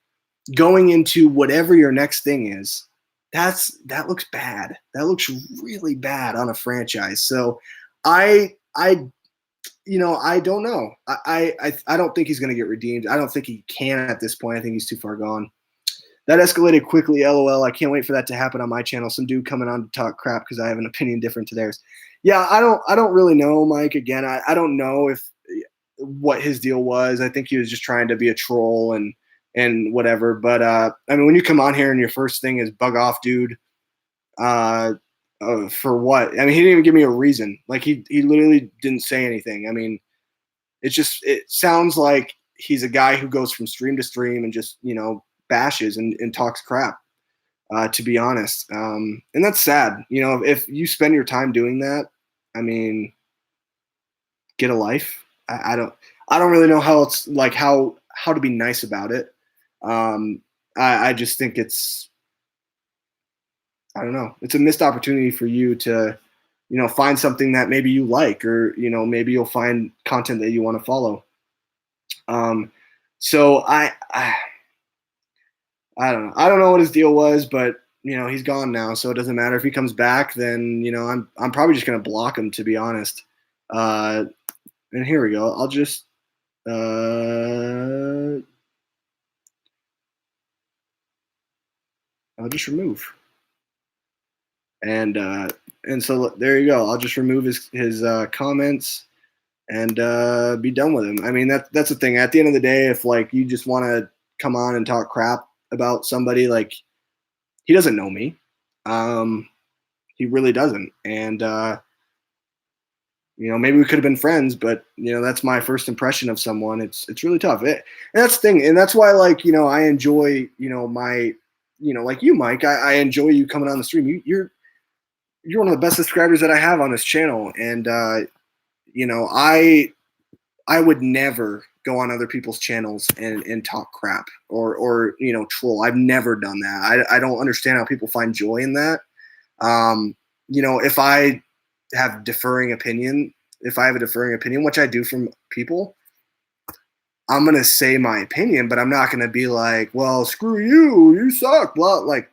going into whatever your next thing is, that looks bad. That looks really bad on a franchise. So I don't know. I don't think he's going to get redeemed. I don't think he can at this point. I think he's too far gone. That escalated quickly. LOL. I can't wait for that to happen on my channel. Some dude coming on to talk crap because I have an opinion different to theirs. Yeah, I don't really know, Mike. Again, I don't know what his deal was. I think he was just trying to be a troll and whatever. But I mean, when you come on here and your first thing is "bug off, dude," for what? I mean, he didn't even give me a reason. Like, he literally didn't say anything. I mean, it sounds like he's a guy who goes from stream to stream and just, bashes and talks crap, to be honest. And that's sad. If you spend your time doing that, I mean, get a life. I don't really know how it's like, how to be nice about it. I just think I don't know. It's a missed opportunity for you to, find something that maybe you like, or, maybe you'll find content that you want to follow. So I don't know. I don't know what his deal was, but he's gone now, so it doesn't matter if he comes back. Then I'm probably just gonna block him, to be honest. Uh, and here we go. Uh, I'll just remove, and so there you go. I'll just remove his comments and be done with him. I mean, that's the thing. At the end of the day, if like you just want to come on and talk crap about somebody, like he doesn't know me. Um, he really doesn't, and maybe we could have been friends, but that's my first impression of someone. It's really tough. And that's the thing, and that's why like I enjoy my like you, Mike. I enjoy you coming on the stream. You're one of the best subscribers that I have on this channel, and you know I would never go on other people's channels and talk crap or troll. I've never done that. I don't understand how people find joy in that. If I have if I have a differing opinion, which I do from people, I'm gonna say my opinion, but I'm not gonna be like, well, screw you, you suck, blah. Like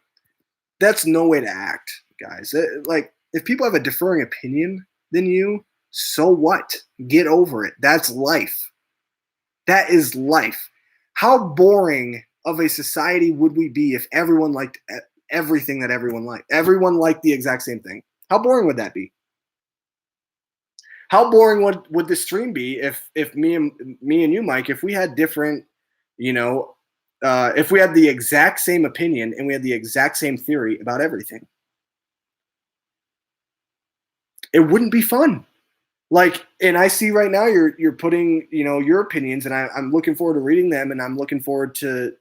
that's no way to act, guys. Like if people have a differing opinion than you, so what? Get over it. That's life. That is life. How boring of a society would we be if everyone liked everything that everyone liked? Everyone liked the exact same thing. How boring would that be? How boring would the stream be if me and you, Mike, if we had different, if we had the exact same opinion and we had the exact same theory about everything? It wouldn't be fun. Like, and I see right now you're putting your opinions, and I'm looking forward to reading them, and I'm looking forward to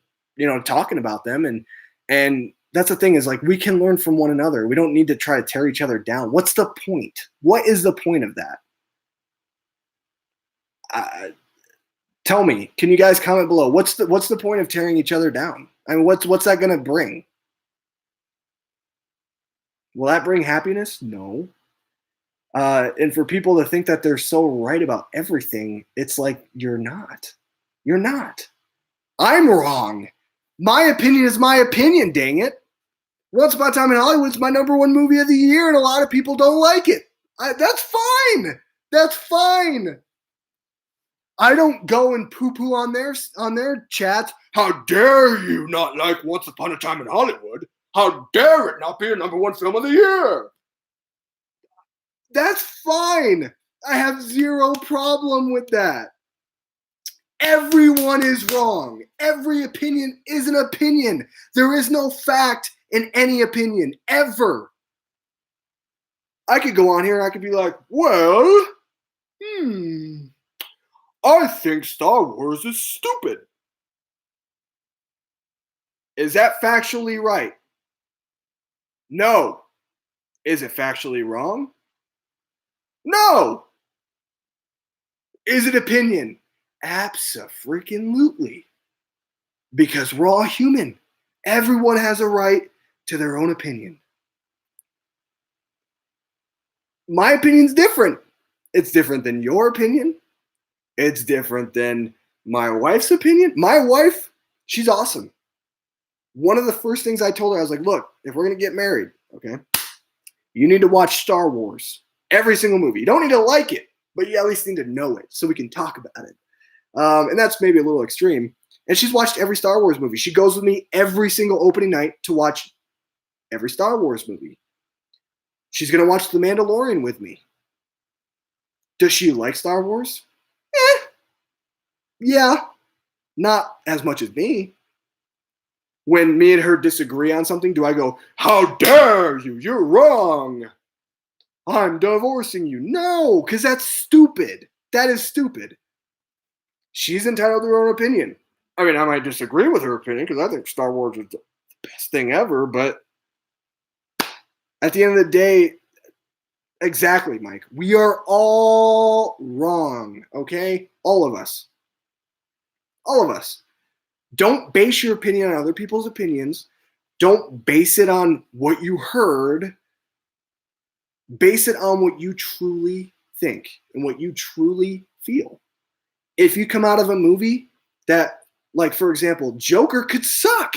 talking about them, and that's the thing is like we can learn from one another. We don't need to try to tear each other down. What's the point? What is the point of that? Tell me. Can you guys comment below? What's the point of tearing each other down? I mean, what's that going to bring? Will that bring happiness? No. And for people to think that they're so right about everything, it's like you're not. You're not. I'm wrong. My opinion is my opinion, dang it. Once Upon a Time in Hollywood's my #1 movie of the year, and a lot of people don't like it. That's fine. That's fine. I don't go and poo-poo on their chats. How dare you not like Once Upon a Time in Hollywood? How dare it not be your #1 film of the year? That's fine. I have zero problem with that. Everyone is wrong. Every opinion is an opinion. There is no fact in any opinion, ever. I could go on here and I could be like, well, I think Star Wars is stupid. Is that factually right? No. Is it factually wrong? No. Is it opinion? Abso-freaking-lutely. Because we're all human. Everyone has a right to their own opinion. My opinion's different. It's different than your opinion. It's different than my wife's opinion. My wife, she's awesome. One of the first things I told her, I was like, look, if we're going to get married, okay, you need to watch Star Wars. Every single movie. You don't need to like it, but you at least need to know it so we can talk about it. And that's maybe a little extreme. And she's watched every Star Wars movie. She goes with me every single opening night to watch every Star Wars movie. She's going to watch The Mandalorian with me. Does she like Star Wars? Yeah. Not as much as me. When me and her disagree on something, do I go, how dare you? You're wrong. I'm divorcing you. No, because that's stupid. That is stupid. She's entitled to her own opinion. I mean, I might disagree with her opinion because I think Star Wars is the best thing ever, but at the end of the day, exactly, Mike, we are all wrong, okay? All of us. All of us. Don't base your opinion on other people's opinions. Don't base it on what you heard. Base it on what you truly think and what you truly feel. If you come out of a movie that Like, for example, Joker could suck.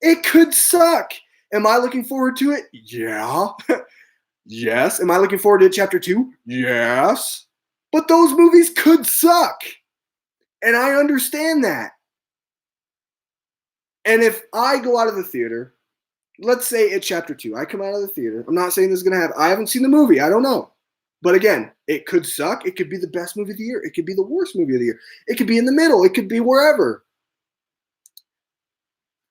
It could suck. Am I looking forward to it? Yeah. Yes. Am I looking forward to chapter 2? Yes. But those movies could suck. And I understand that. And if I go out of the theater, let's say it's chapter 2, I come out of the theater. I'm not saying this is going to happen. I haven't seen the movie. I don't know. But again, it could suck. It could be the best movie of the year. It could be the worst movie of the year. It could be in the middle. It could be wherever.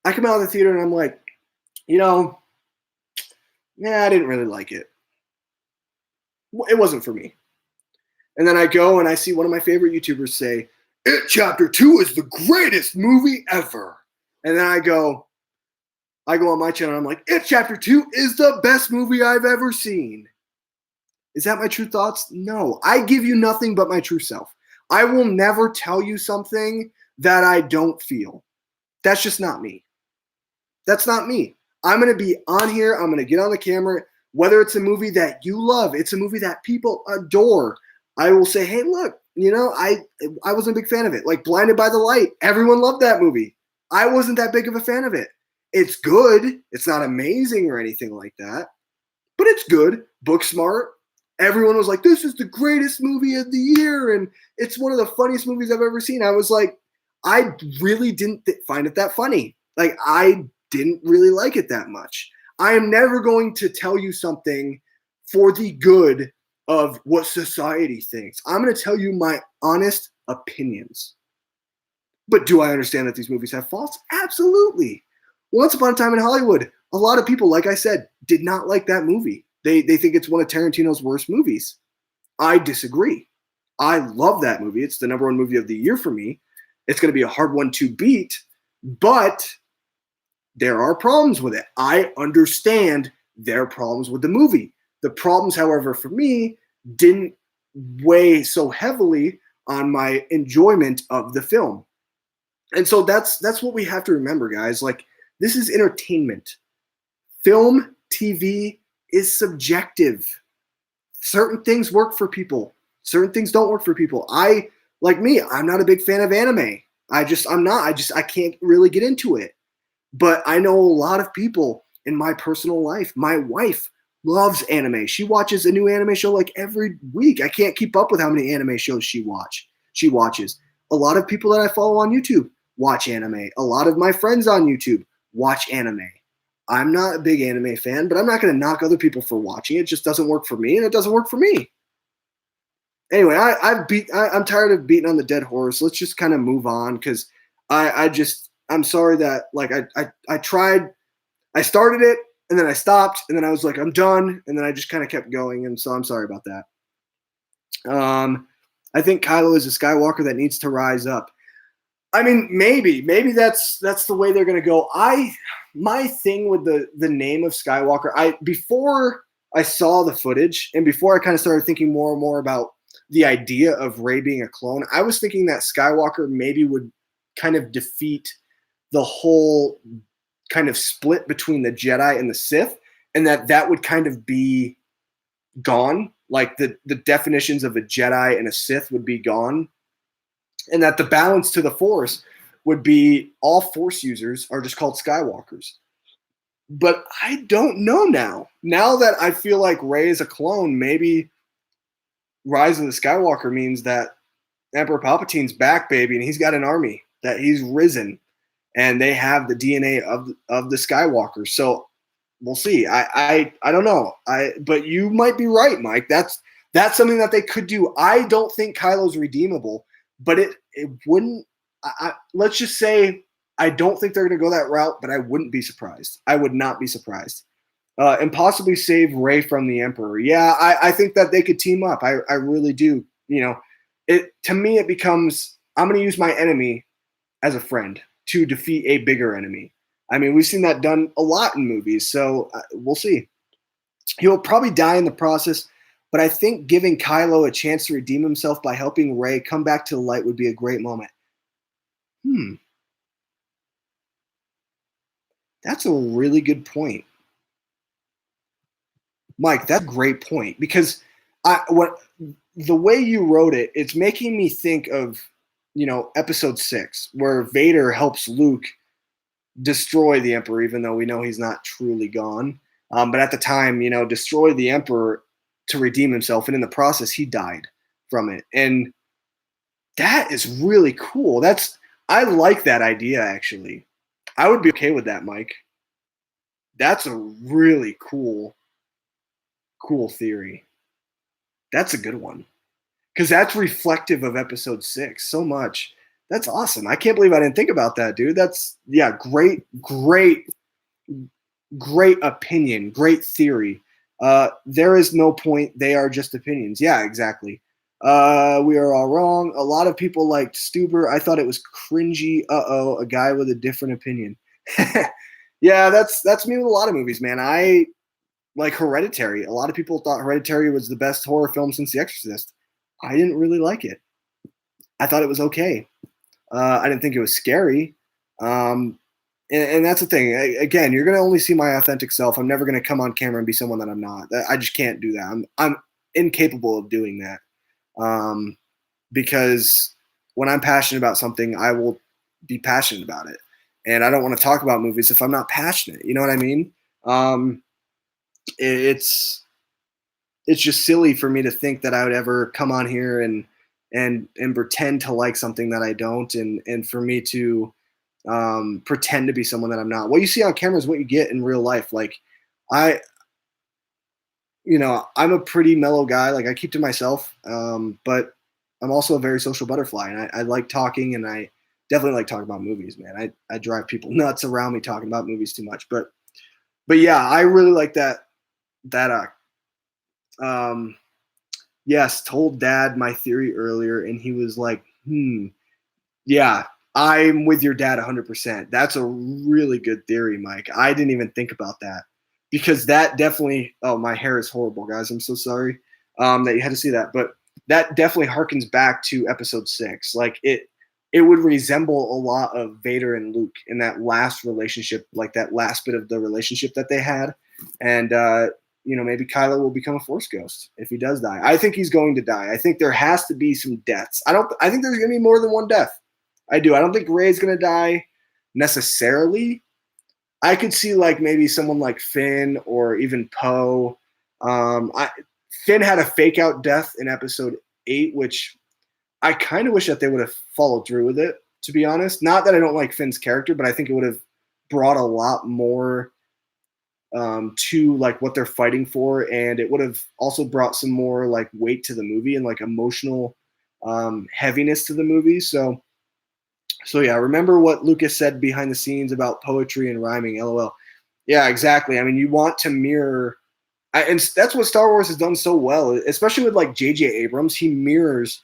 I come out of the theater and I'm like, yeah, I didn't really like it. It wasn't for me. And then I go and I see one of my favorite YouTubers say, It Chapter 2 is the greatest movie ever. And then I go on my channel and I'm like, It Chapter 2 is the best movie I've ever seen. Is that my true thoughts? No. I give you nothing but my true self. I will never tell you something that I don't feel. That's just not me. That's not me. I'm going to be on here. I'm going to get on the camera. Whether it's a movie that you love, it's a movie that people adore, I will say, hey, look, I wasn't a big fan of it. Like Blinded by the Light. Everyone loved that movie. I wasn't that big of a fan of it. It's good. It's not amazing or anything like that, but it's good. Booksmart. Everyone was like, this is the greatest movie of the year, and it's one of the funniest movies I've ever seen. I was like, I really didn't find it that funny. Like, I didn't really like it that much. I am never going to tell you something for the good of what society thinks. I'm going to tell you my honest opinions. But do I understand that these movies have faults? Absolutely. Once Upon a Time in Hollywood, a lot of people, like I said, did not like that movie. They think it's one of Tarantino's worst movies. I disagree. I love that movie. It's the #1 movie of the year for me. It's going to be a hard one to beat, but there are problems with it. I understand their problems with the movie. The problems, however, for me, didn't weigh so heavily on my enjoyment of the film. And so that's what we have to remember, guys. Like, this is entertainment. Film, TV is subjective. Certain things work for people. Certain things don't work for people. I'm not a big fan of anime. I'm not. I can't really get into it. But I know a lot of people in my personal life. My wife loves anime. She watches a new anime show like every week. I can't keep up with how many anime shows she watches. A lot of people that I follow on YouTube watch anime. A lot of my friends on YouTube watch anime. I'm not a big anime fan, but I'm not going to knock other people for watching it. It just doesn't work for me, and it doesn't work for me. Anyway, I'm tired of beating on the dead horse. Let's just kind of move on, because I'm sorry that, like, I tried, I started it, and then I stopped, and then I was like, I'm done, and then I just kind of kept going, and so I'm sorry about that. I think Kylo is a Skywalker that needs to rise up. I mean, maybe that's the way they're going to go. My thing with the name of Skywalker, before I saw the footage and before I kind of started thinking more and more about the idea of Rey being a clone, I was thinking that Skywalker maybe would kind of defeat the whole kind of split between the Jedi and the Sith, and that would kind of be gone. Like the definitions of a Jedi and a Sith would be gone, and that the balance to the Force would be all Force users are just called Skywalkers. But I don't know now. Now that I feel like Rey is a clone, maybe Rise of the Skywalker means that Emperor Palpatine's back, baby, and he's got an army, that he's risen, and they have the DNA of the Skywalker. So we'll see. I don't know. But you might be right, Mike. That's something that they could do. I don't think Kylo's redeemable, but it wouldn't. Let's just say I don't think they're going to go that route, but I wouldn't be surprised. I would not be surprised. And possibly save Rey from the Emperor. Yeah, I think that they could team up. I really do. To me, it becomes, I'm going to use my enemy as a friend to defeat a bigger enemy. I mean, we've seen that done a lot in movies, so we'll see. He'll probably die in the process, but I think giving Kylo a chance to redeem himself by helping Rey come back to the light would be a great moment. That's a really good point. Mike, that's a great point, because the way you wrote it, it's making me think of episode 6, where Vader helps Luke destroy the Emperor, even though we know he's not truly gone. But at the time, destroy the Emperor to redeem himself, and in the process, he died from it. And that is really cool. I like that idea, actually. I would be okay with that, Mike. That's a really cool theory. That's a good one. Because that's reflective of episode 6 so much. That's awesome. I can't believe I didn't think about that, dude. That's, yeah, great opinion, great theory. There is no point. They are just opinions. Yeah, exactly. We are all wrong. A lot of people liked Stuber. I thought it was cringy. A guy with a different opinion. Yeah, that's me with a lot of movies, man. I like Hereditary. A lot of people thought Hereditary was the best horror film since The Exorcist. I didn't really like it. I thought it was okay. I didn't think it was scary. And that's the thing. Again, you're gonna only see my authentic self. I'm never gonna come on camera and be someone that I'm not. I just can't do that. I'm incapable of doing that. Because when I'm passionate about something, I will be passionate about it. And I don't want to talk about movies if I'm not passionate. You know what I mean? Um, it's it's just silly for me to think that I would ever come on here and pretend to like something that I don't, and for me to pretend to be someone that I'm not. What you see on camera is what you get in real life. Like I, I'm a pretty mellow guy. Like I keep to myself, but I'm also a very social butterfly, and I like talking, and I definitely like talking about movies, man. I drive people nuts around me talking about movies too much, but yeah, I really like that um, yes, told dad my theory earlier, and he was like, yeah, I'm with your dad 100%. That's a really good theory, Mike. I didn't even think about that because that definitely. Oh, my hair is horrible, guys. I'm so sorry that you had to see that, but that definitely harkens back to episode 6. Like it would resemble a lot of Vader and Luke in that last relationship, like that last bit of the relationship that they had, and maybe Kylo will become a Force ghost if he does die. I think he's going to die. I think there has to be some deaths. I think there's going to be more than one death. I do. I don't think Rey's going to die necessarily. I could see like maybe someone like Finn or even Poe. Finn had a fake out death in episode 8, which I kind of wish that they would have followed through with it, to be honest. Not that I don't like Finn's character, but I think it would have brought a lot more to like what they're fighting for, and it would have also brought some more like weight to the movie and like emotional heaviness to the movie. So yeah, remember what Lucas said behind the scenes about poetry and rhyming. LOL. Yeah, exactly. I mean, you want to mirror, and that's what Star Wars has done so well, especially with like J.J. Abrams. He mirrors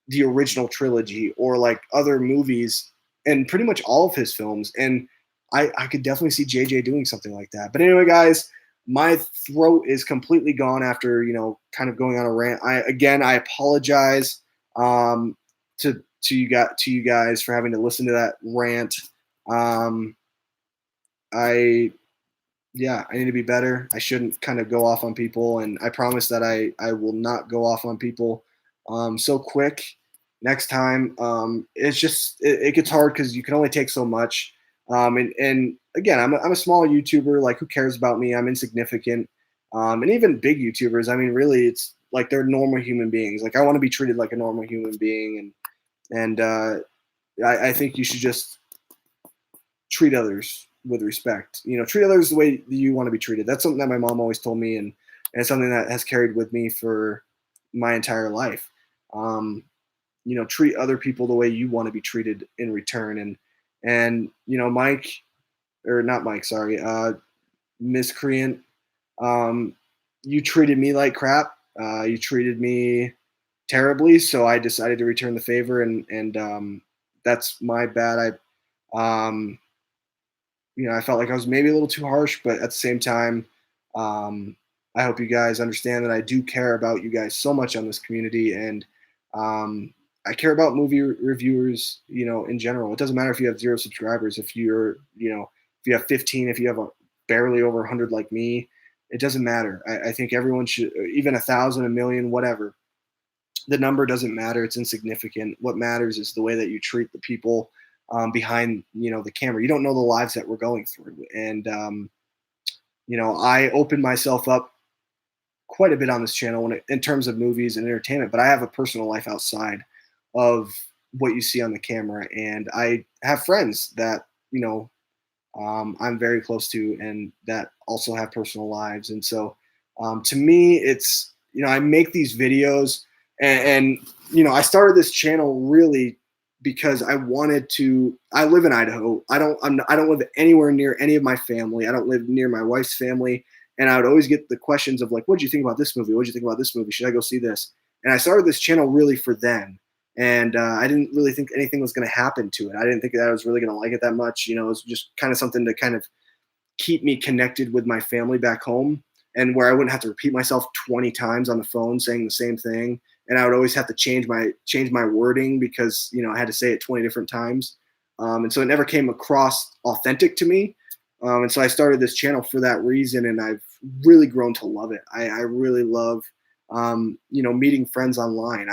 the original trilogy or like other movies and pretty much all of his films. And I could definitely see JJ doing something like that. But anyway, guys, my throat is completely gone after, kind of going on a rant. I apologize to you guys for having to listen to that rant. I I need to be better. I shouldn't kind of go off on people, and I promise that I will not go off on people so quick next time. It's just it gets hard because you can only take so much. And again, I'm a small YouTuber. Like, who cares about me? I'm insignificant. And even big YouTubers, I mean, really, it's like they're normal human beings. Like, I want to be treated like a normal human being, and I think you should just treat others with respect. Treat others the way you want to be treated. That's something that my mom always told me, and it's something that has carried with me for my entire life. Treat other people the way you want to be treated in return. And Mike, or not Mike, sorry, Miscreant, you treated me like crap. You treated me terribly, so I decided to return the favor, and that's my bad. I felt like I was maybe a little too harsh, but at the same time, I hope you guys understand that I do care about you guys so much on this community, and I care about movie reviewers, in general. It doesn't matter if you have 0 subscribers, if you have 15, if you have barely over 100 like me, it doesn't matter. I think everyone should, even 1,000, a million, whatever. The number doesn't matter. It's insignificant. What matters is the way that you treat the people behind, the camera. You don't know the lives that we're going through. And, I open myself up quite a bit on this channel in terms of movies and entertainment, but I have a personal life outside of what you see on the camera. And I have friends that, I'm very close to and that also have personal lives. And so to me, it's, I make these videos and I started this channel really because I wanted to. I live in Idaho. I don't live anywhere near any of my family. I don't live near my wife's family. And I would always get the questions of like, what do you think about this movie? What do you think about this movie? Should I go see this? And I started this channel really for them. And I didn't really think anything was going to happen to it. I didn't think that I was really going to like it that much. It was just kind of something to kind of keep me connected with my family back home, and where I wouldn't have to repeat myself 20 times on the phone saying the same thing. And I would always have to change my wording because, I had to say it 20 different times. And so it never came across authentic to me. And so I started this channel for that reason, and I've really grown to love it. I really love, meeting friends online.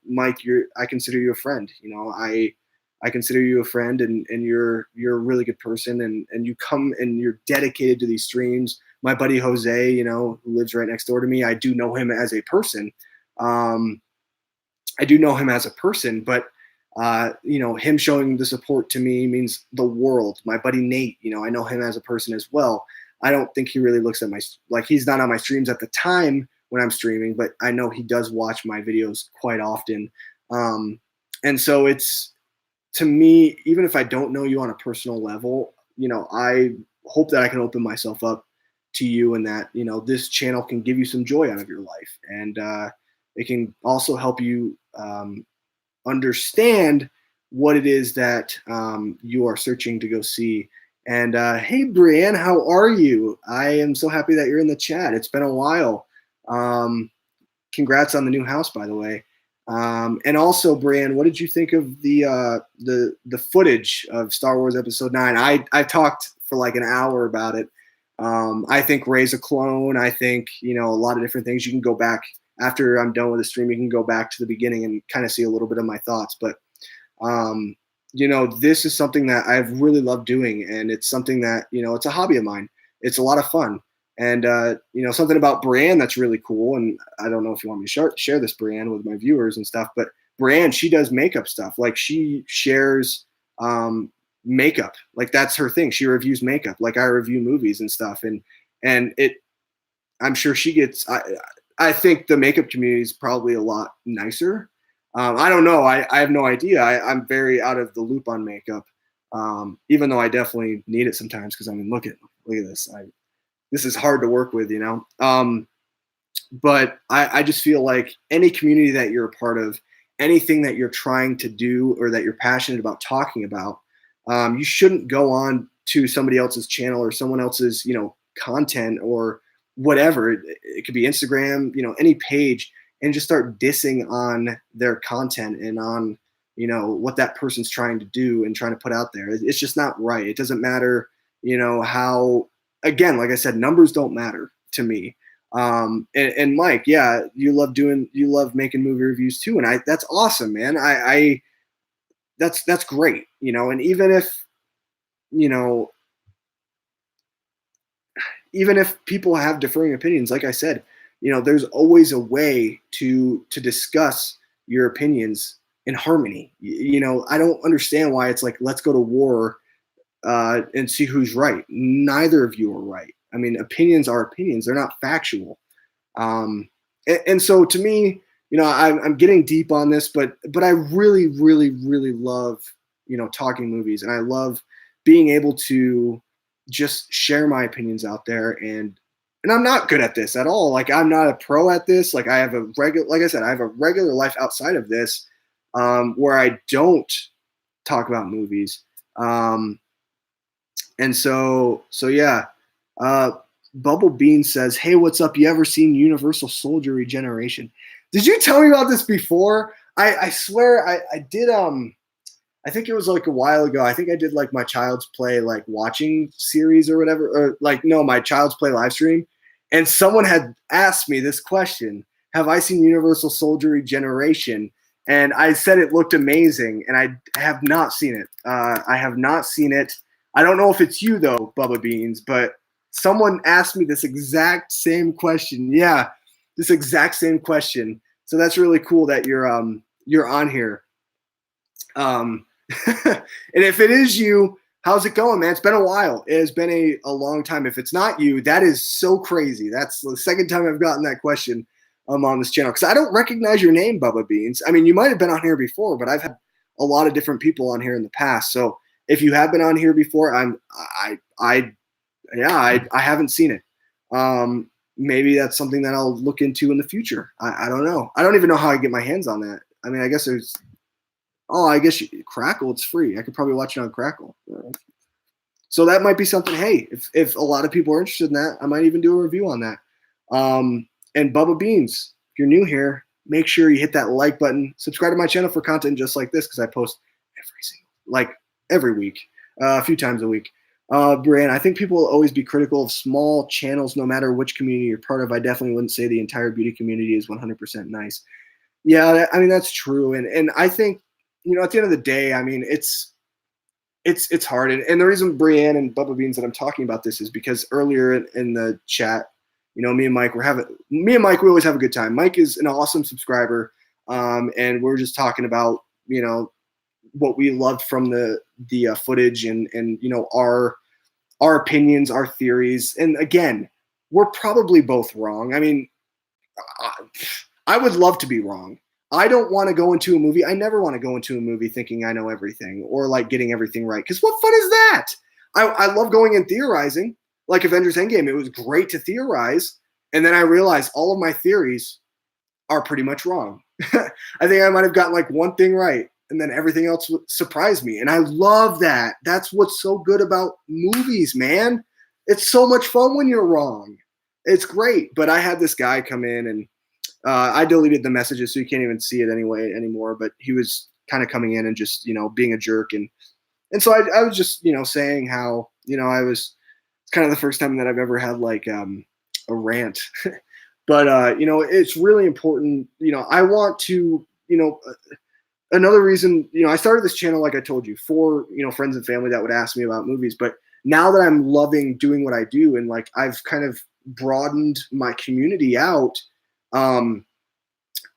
Mike, I consider you a friend. I consider you a friend, and you're a really good person, and you come and you're dedicated to these streams. My buddy Jose, who lives right next door to me, I do know him as a person. But him showing the support to me means the world. My buddy Nate, I know him as a person as well. I don't think he really looks at he's not on my streams at the time when I'm streaming, but I know he does watch my videos quite often. And so it's, to me, even if I don't know you on a personal level, I hope that I can open myself up to you, and that, this channel can give you some joy out of your life. And it can also help you understand what it is that you are searching to go see. And hey, Brianne, how are you? I am so happy that you're in the chat. It's been a while. Congrats on the new house, by the way. And also, Brianne, what did you think of the footage of Star Wars Episode 9? I talked for like an hour about it. I think Rey's a clone. I think, a lot of different things. You can go back after I'm done with the stream. You can go back to the beginning and kind of see a little bit of my thoughts. But, this is something that I've really loved doing. And it's something that, it's a hobby of mine. It's a lot of fun. And, something about Brianne that's really cool. And I don't know if you want me to share this, Brianne, with my viewers and stuff. But Brianne, she does makeup stuff. Like, she shares makeup. Like, that's her thing. She reviews makeup. Like, I review movies and stuff. And I'm sure she gets, I think the makeup community is probably a lot nicer. I don't know. I have no idea. I'm very out of the loop on makeup, even though I definitely need it sometimes because, look at this. This is hard to work with, but I just feel like any community that you're a part of, anything that you're trying to do or that you're passionate about talking about, you shouldn't go on to somebody else's channel or someone else's, content or whatever. It could be Instagram, any page, and just start dissing on their content and on, what that person's trying to do and trying to put out there. It's just not right. It doesn't matter, how, again, like I said, numbers don't matter to me. And Mike, yeah, you love making movie reviews too. And that's awesome, man. That's great, and even if people have differing opinions, like I said, there's always a way to discuss your opinions in harmony. I don't understand why it's like, let's go to war and see who's right. Neither of you are right. Opinions are opinions. They're not factual. And so to me, I'm getting deep on this, but I really, really, really love, talking movies, and I love being able to just share my opinions out there. And I'm not good at this at all. Like, I'm not a pro at this. Like, I have a regular life outside of this, where I don't talk about movies. And so yeah, Bubble Bean says, hey, what's up? You ever seen Universal Soldier Regeneration? Did you tell me about this before? I swear I did. I think it was like a while ago. I think I did like my Child's Play, like watching series or whatever, or like, no, my Child's Play live stream. And someone had asked me this question. have I seen Universal Soldier Regeneration? And I said it looked amazing, and I have not seen it. I have not seen it. I don't know if it's you though, Bubba Beans, but someone asked me this exact same question. Yeah, this exact same question. So that's really cool that you're on here. And if it is you, how's it going, man? It's been a while. It has been a long time. If it's not you, that is so crazy. That's the second time I've gotten that question on this channel, because I don't recognize your name, Bubba Beans. I mean, you might have been on here before, but I've had a lot of different people on here in the past. So if you have been on here before, I haven't seen it. Maybe that's something that I'll look into in the future. I don't know. I don't even know how I get my hands on that. I mean, I guess there's. Oh, I guess Crackle, it's free. I could probably watch it on Crackle. So that might be something. Hey, if a lot of people are interested in that, I might even do a review on that. And Bubba Beans, if you're new here, make sure you hit that like button. Subscribe to my channel for content just like this, because I post every week, a few times a week. Brian, I think people will always be critical of small channels, no matter which community you're part of. I definitely wouldn't say the entire beauty community is 100% nice. Yeah, I mean, that's true. And I think, at the end of the day, I mean, it's hard. And the reason Brienne and Bubba Beans that I'm talking about this is because earlier in the chat, me and Mike, we always have a good time. Mike is an awesome subscriber. And we're just talking about, what we loved from the footage and our opinions, our theories. And again, we're probably both wrong. I mean, I would love to be wrong. I don't want to go into a movie. I never want to go into a movie thinking I know everything or like getting everything right. Because what fun is that? I love going and theorizing. Like Avengers Endgame, it was great to theorize. And then I realized all of my theories are pretty much wrong. I think I might have gotten like one thing right, and then everything else surprised me. And I love that. That's what's so good about movies, man. It's so much fun when you're wrong. It's great. But I had this guy come in, and I deleted the messages, so you can't even see it anymore. But he was kind of coming in and just, being a jerk. And so I was just, saying how, it's kind of the first time that I've ever had like a rant. But, it's really important. I want to, another reason, I started this channel, like I told you, for, friends and family that would ask me about movies. But now that I'm loving doing what I do, and like I've kind of broadened my community out, I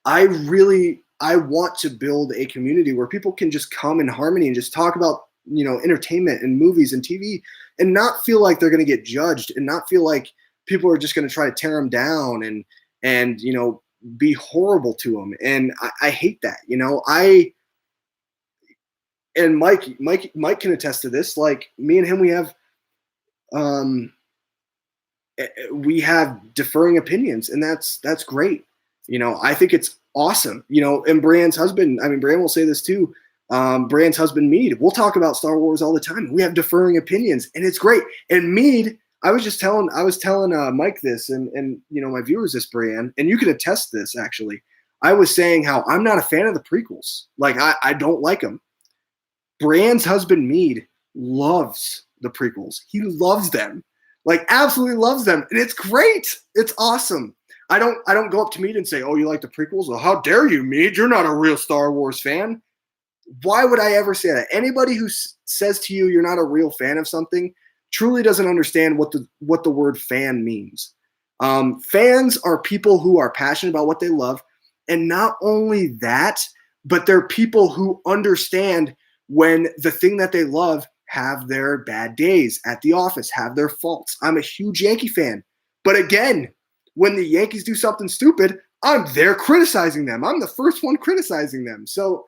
want to build a community where people can just come in harmony and just talk about, entertainment and movies and TV, and not feel like they're going to get judged, and not feel like people are just going to try to tear them down and be horrible to them. And I hate that, and Mike can attest to this. Like me and him, we have differing opinions, and that's great. I think it's awesome. And Brian's husband, I mean, Brian will say this too. Brian's husband, Mead, we'll talk about Star Wars all the time. We have differing opinions, and it's great. And Mead, I was telling Mike this, and my viewers this, Brian, and you can attest to this actually. I was saying how I'm not a fan of the prequels. Like I don't like them. Brian's husband, Mead, loves the prequels. He loves them. Like absolutely loves them. And it's great. It's awesome. I don't go up to Mead and say, "Oh, you like the prequels?" Well, how dare you, Mead? You're not a real Star Wars fan. Why would I ever say that? Anybody who says to you you're not a real fan of something truly doesn't understand what the word fan means. Fans are people who are passionate about what they love. And not only that, but they're people who understand when the thing that they love have their bad days at the office, have their faults. I'm a huge Yankee fan. But again, when the Yankees do something stupid, I'm there criticizing them. I'm the first one criticizing them. So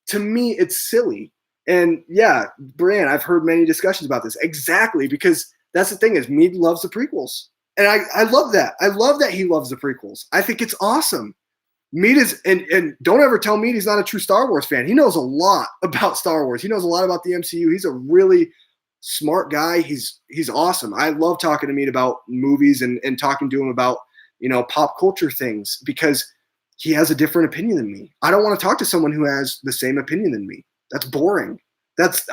to me, it's silly. And yeah, Brian, I've heard many discussions about this. Exactly, because that's the thing is Mead loves the prequels. And I love that. I love that he loves the prequels. I think it's awesome. Mead is, and don't ever tell Mead he's not a true Star Wars fan. He knows a lot about Star Wars. He knows a lot about the MCU. He's a really smart guy. He's awesome. I love talking to Mead about movies and talking to him about, pop culture things, because he has a different opinion than me. I don't want to talk to someone who has the same opinion than me. That's boring. That's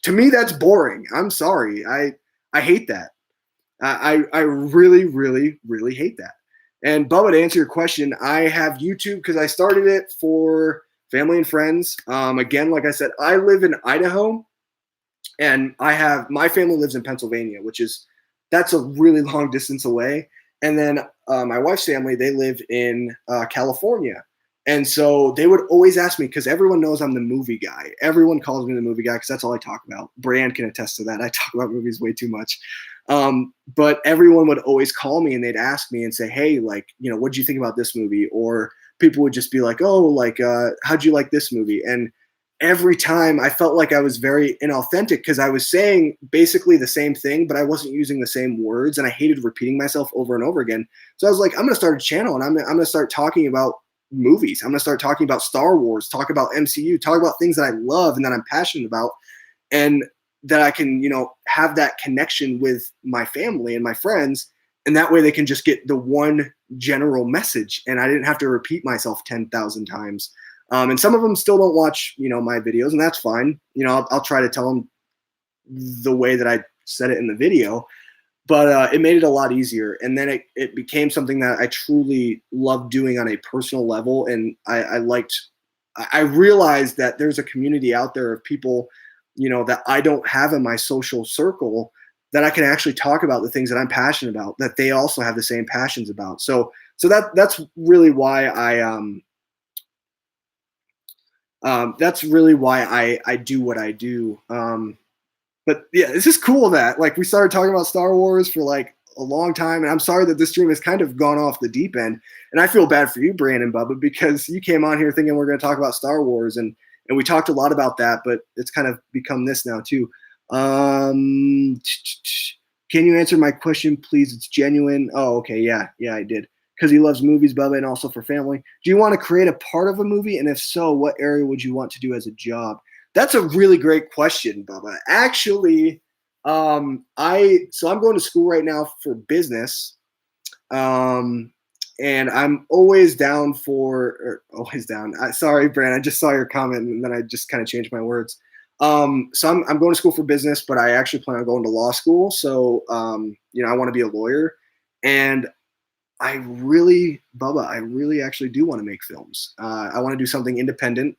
to me, that's boring. I'm sorry. I hate that. I really, really, really hate that. And Bubba, to answer your question, I have YouTube because I started it for family and friends. Again, like I said, I live in Idaho, and I have my family lives in Pennsylvania, which is that's a really long distance away. And then my wife's family, they live in California. And so they would always ask me because everyone knows I'm the movie guy. Everyone calls me the movie guy because that's all I talk about. Brand can attest to that. I talk about movies way too much. But everyone would always call me and they'd ask me and say, hey, like, what do you think about this movie? Or people would just be like, oh, like, how'd you like this movie? And every time I felt like I was very inauthentic because I was saying basically the same thing, but I wasn't using the same words, and I hated repeating myself over and over again. So I was like, I'm going to start a channel, and I'm going to start talking about movies. I'm going to start talking about Star Wars, talk about MCU, talk about things that I love and that I'm passionate about, and that I can, have that connection with my family and my friends. And that way they can just get the one general message, and I didn't have to repeat myself 10,000 times. And some of them still don't watch, my videos, and that's fine. I'll try to tell them the way that I said it in the video, but it made it a lot easier. And then it became something that I truly loved doing on a personal level. And I realized that there's a community out there of people, that I don't have in my social circle that I can actually talk about the things that I'm passionate about, that they also have the same passions about. So that's really why I do what I do. But yeah, it's just cool that like we started talking about Star Wars for like a long time, and I'm sorry that this stream has kind of gone off the deep end. And I feel bad for you, Brandon Bubba, because you came on here thinking we're going to talk about Star Wars, and we talked a lot about that, but it's kind of become this now too. Can you answer my question, please? It's genuine. Oh, okay, yeah, I did. Because he loves movies, Bubba, and also for family. Do you want to create a part of a movie? And if so, what area would you want to do as a job? That's a really great question, Bubba. Actually, I'm going to school right now for business. And I'm always down sorry, Brand, I just saw your comment and then I just kind of changed my words. So I'm going to school for business, but I actually plan on going to law school. So, I want to be a lawyer, and I really actually do want to make films. I want to do something independent.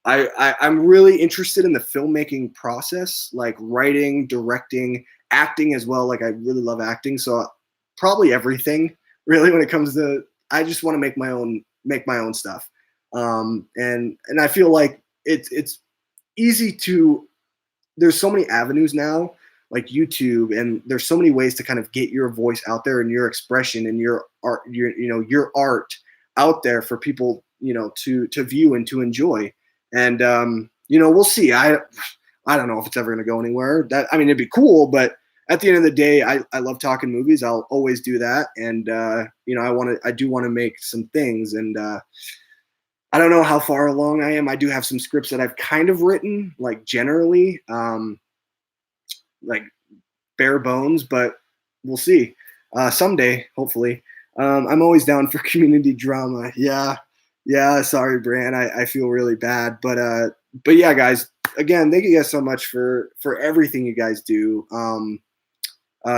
I'm really interested in the filmmaking process, like writing, directing, acting as well. Like I really love acting. So probably everything really when it comes to, I just want to make my own stuff. And I feel like it's easy to, there's so many avenues now, like YouTube, and there's so many ways to kind of get your voice out there and your expression and your art, your art out there for people, to view and to enjoy. And we'll see. I don't know if it's ever going to go anywhere. It'd be cool, but at the end of the day, I love talking movies. I'll always do that. And I do want to make some things, and I don't know how far along I am. I do have some scripts that I've kind of written, like generally, like bare bones, but we'll see. Someday, hopefully. I'm always down for community drama. Yeah. Sorry, Bran. I feel really bad, but yeah, guys. Again, thank you guys so much for everything you guys do.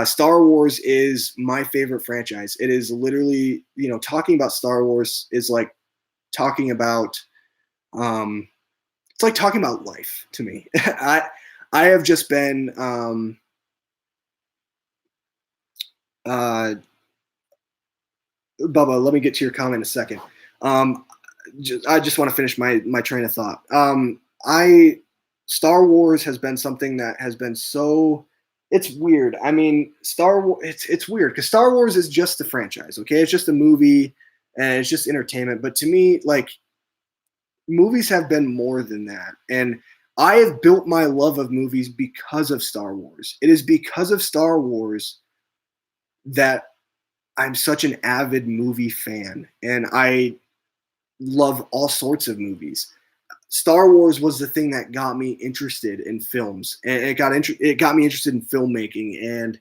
Star Wars is my favorite franchise. It is literally, talking about Star Wars is like talking about, it's like talking about life to me. I have just been, Bubba, let me get to your comment in a second. I just want to finish my train of thought. Star Wars has been something that has been so, it's weird. I mean, Star Wars, it's weird because Star Wars is just a franchise, okay? It's just a movie and it's just entertainment. But to me, like, movies have been more than that. And I have built my love of movies because of Star Wars. It is because of Star Wars that I'm such an avid movie fan, and I love all sorts of movies. Star Wars was the thing that got me interested in films, and it got me interested in filmmaking, and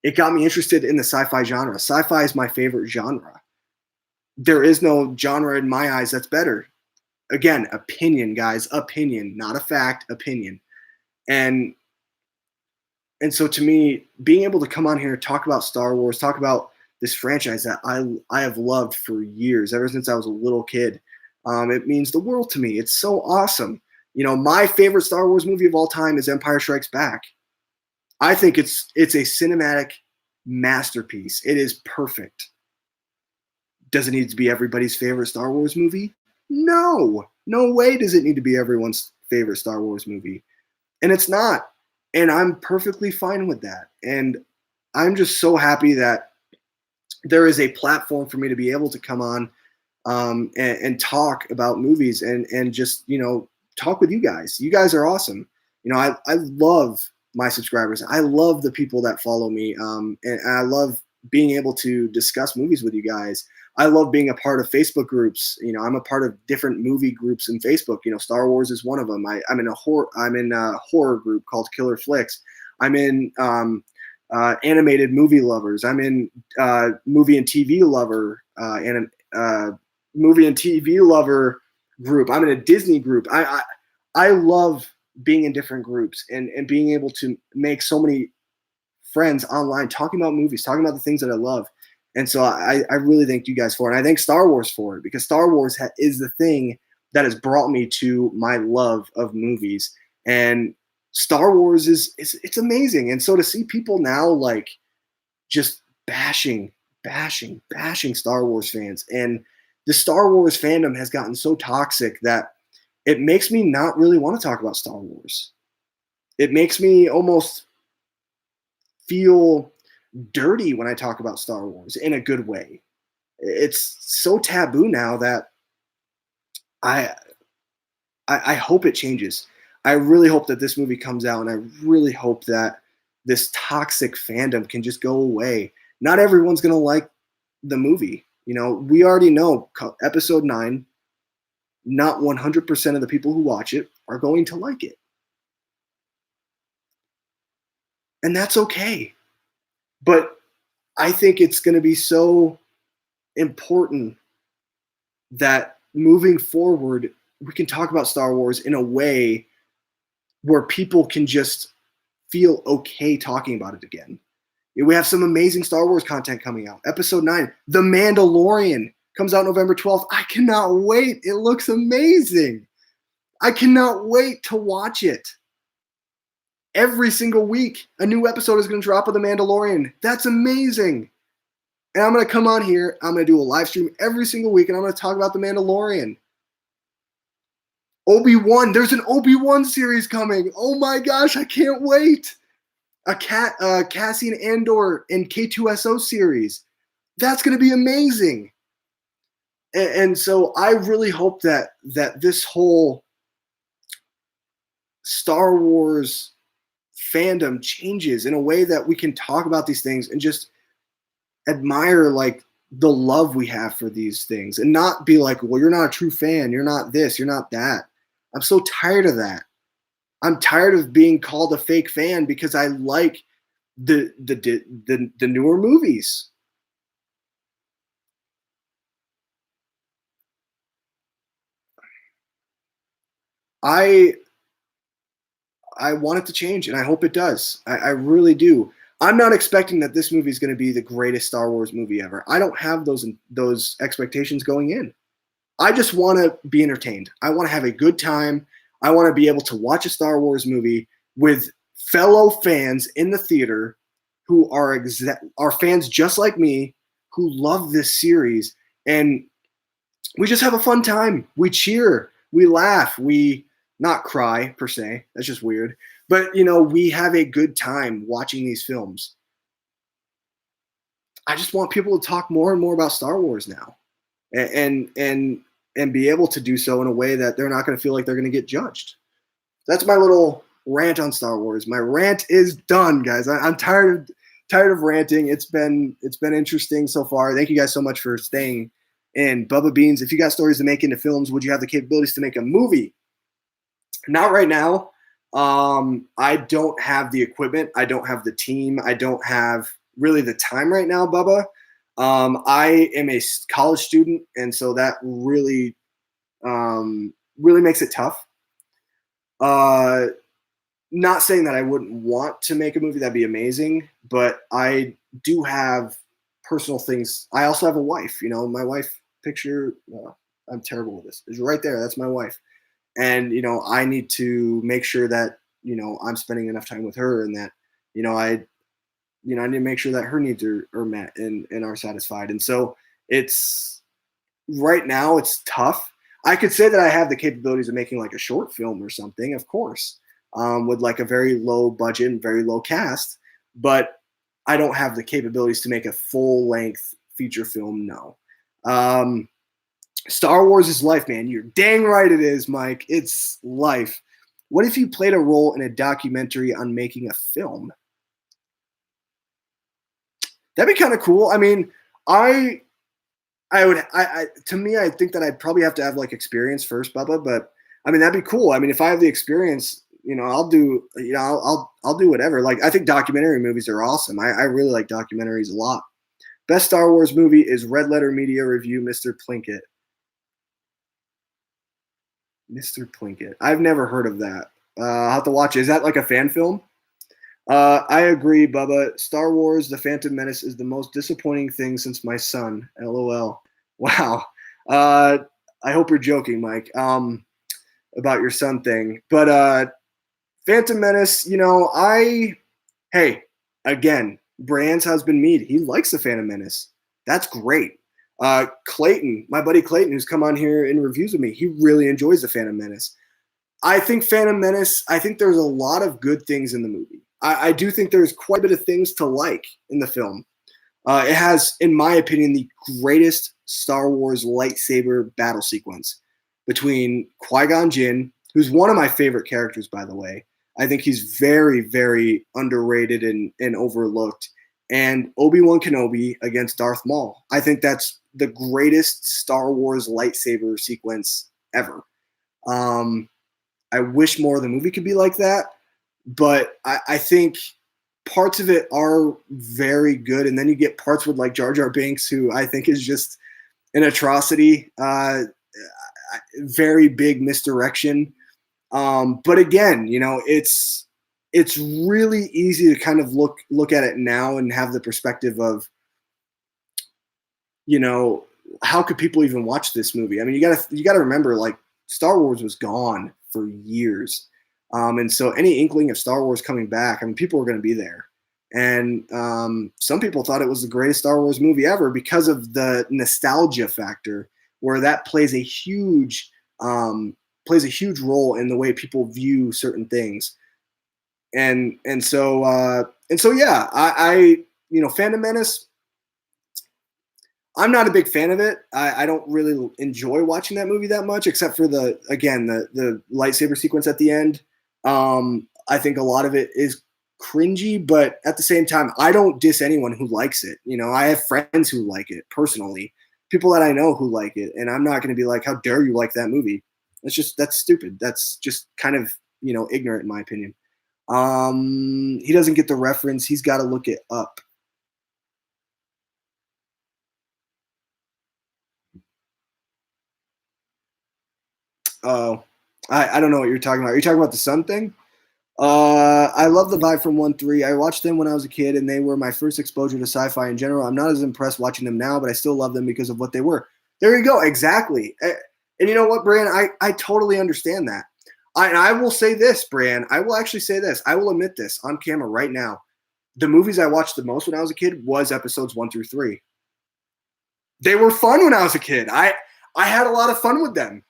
it got me interested in the sci-fi genre. Sci-fi is my favorite genre. There is no genre in my eyes that's better. Again, opinion, guys, opinion, not a fact, opinion. And so to me, being able to come on here, talk about Star Wars, talk about this franchise that I have loved for years, ever since I was a little kid. It means the world to me. It's so awesome. You know, my favorite Star Wars movie of all time is Empire Strikes Back. I think it's a cinematic masterpiece. It is perfect. Does it need to be everybody's favorite Star Wars movie? No. No way does it need to be everyone's favorite Star Wars movie. And it's not. And I'm perfectly fine with that. And I'm just so happy that there is a platform for me to be able to come on and talk about movies and just, you know, talk with you guys. You guys are awesome. You know, I love my subscribers. I love the people that follow me. And I love being able to discuss movies with you guys. I love being a part of Facebook groups. You know, I'm a part of different movie groups in Facebook. You know, Star Wars is one of them. I'm in a horror group called Killer Flicks. I'm in animated movie lovers. I'm in movie and TV lover and movie and TV lover group. I'm in a Disney group. I love being in different groups and being able to make so many friends online talking about movies, talking about the things that I love. And so I really thank you guys for it. And I thank Star Wars for it, because Star Wars is the thing that has brought me to my love of movies. And Star Wars it's amazing. And so to see people now like just bashing Star Wars fans, and the Star Wars fandom has gotten so toxic that it makes me not really want to talk about Star Wars. It makes me almost feel dirty when I talk about Star Wars in a good way. It's so taboo now that I I hope it changes. I really hope that this movie comes out, and I really hope that this toxic fandom can just go away. Not everyone's gonna like the movie. You know, we already know Episode 9. Not 100% of the people who watch it are going to like it, and that's okay. But I think it's going to be so important that moving forward, we can talk about Star Wars in a way where people can just feel okay talking about it again. We have some amazing Star Wars content coming out. Episode 9, The Mandalorian, comes out November 12th. I cannot wait. It looks amazing. I cannot wait to watch it. Every single week, a new episode is going to drop of The Mandalorian. That's amazing. And I'm going to come on here. I'm going to do a live stream every single week, and I'm going to talk about The Mandalorian. Obi-Wan. There's an Obi-Wan series coming. Oh my gosh, I can't wait. Cassian Andor and K2SO series. That's going to be amazing. And so I really hope that this whole Star Wars fandom changes in a way that we can talk about these things and just admire like the love we have for these things, and not be like, well, you're not a true fan, you're not this, you're not that. I'm so tired of that. I'm tired of being called a fake fan because I like the newer movies. I want it to change, and I hope it does. I really do. I'm not expecting that this movie is going to be the greatest Star Wars movie ever. I don't have those expectations going in. I just want to be entertained. I want to have a good time. I want to be able to watch a Star Wars movie with fellow fans in the theater who are fans just like me, who love this series, and we just have a fun time. We cheer, we laugh, we not cry per se. That's just weird. But you know, we have a good time watching these films. I just want people to talk more and more about Star Wars now, and be able to do so in a way that they're not going to feel like they're going to get judged. That's my little rant on Star Wars. My rant is done, guys. I'm tired of ranting. It's been interesting so far. Thank you guys so much for staying in. Bubba Beans, if you got stories to make into films, would you have the capabilities to make a movie? Not right now. I don't have the equipment. I don't have the team. I don't have really the time right now, Bubba. I am a college student, and so that really makes it tough. Not saying that I wouldn't want to make a movie. That'd be amazing. But I do have personal things. I also have a wife. My wife picture. I'm terrible with this. Is right there. That's my wife, and I need to make sure that I'm spending enough time with her, and that I need to make sure that her needs are met and are satisfied. And so it's right now it's tough. I could say that I have the capabilities of making like a short film or something, of course, with like a very low budget and very low cast, but I don't have the capabilities to make a full length feature film. No. Star Wars is life, man. You're dang right it is, Mike. It's life. What if you played a role in a documentary on making a film? That'd be kind of cool. I mean, to me, I think that I'd probably have to have like experience first, Bubba. But I mean, that'd be cool. I mean, if I have the experience, I'll do, I'll do whatever. Like, I think documentary movies are awesome. I really like documentaries a lot. Best Star Wars movie is Red Letter Media Review, Mr. Plinkett. Mr. Plinkett. I've never heard of that. I'll have to watch it. Is that like a fan film? I agree, Bubba. Star Wars: The Phantom Menace is the most disappointing thing since my son. LOL. Wow. I hope you're joking, Mike, about your son thing. But Phantom Menace, hey, again, Brand's husband Mead, he likes the Phantom Menace. That's great. Clayton, my buddy Clayton, who's come on here and reviews with me, he really enjoys the Phantom Menace. I think Phantom Menace, I think there's a lot of good things in the movie. I do think there's quite a bit of things to like in the film. It has, in my opinion, the greatest Star Wars lightsaber battle sequence between Qui-Gon Jinn, who's one of my favorite characters, by the way. I think he's very, very underrated and overlooked. And Obi-Wan Kenobi against Darth Maul. I think that's the greatest Star Wars lightsaber sequence ever. I wish more of the movie could be like that, but I think parts of it are very good. And then you get parts with like Jar Jar Binks, who I think is just an atrocity, very big misdirection. But again, it's really easy to kind of look at it now and have the perspective of, how could people even watch this movie? I mean, you gotta remember, like, Star Wars was gone for years. And so any inkling of Star Wars coming back, I mean, people were going to be there. And some people thought it was the greatest Star Wars movie ever because of the nostalgia factor, where that plays a huge role in the way people view certain things. And so yeah, I Phantom Menace, I'm not a big fan of it. I don't really enjoy watching that movie that much, except for the lightsaber sequence at the end. I think a lot of it is cringy, but at the same time, I don't diss anyone who likes it. I have friends who like it personally, people that I know who like it, and I'm not going to be like, how dare you like that movie? That's stupid. That's just kind of, ignorant in my opinion. He doesn't get the reference. He's got to look it up. Oh, I don't know what you're talking about. Are you talking about the sun thing? I love the vibe from 1-3. I watched them when I was a kid, and they were my first exposure to sci-fi in general. I'm not as impressed watching them now, but I still love them because of what they were. There you go. Exactly. And you know what, Bran? I totally understand that. I will say this, Bran. I will actually say this. I will admit this on camera right now. The movies I watched the most when I was a kid was episodes 1-3. They were fun when I was a kid. I had a lot of fun with them.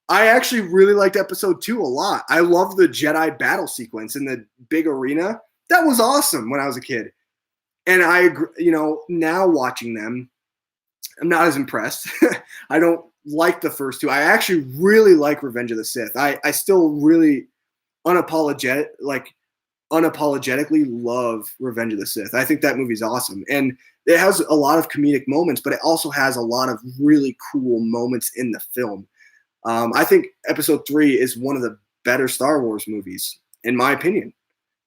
I actually really liked episode 2 a lot. I love the Jedi battle sequence in the big arena. That was awesome when I was a kid. And I agree, now watching them, I'm not as impressed. I don't like the first 2. I actually really like Revenge of the Sith. I still really unapologetically love Revenge of the Sith. I think that movie's awesome. And it has a lot of comedic moments, but it also has a lot of really cool moments in the film. I think episode 3 is one of the better Star Wars movies, in my opinion.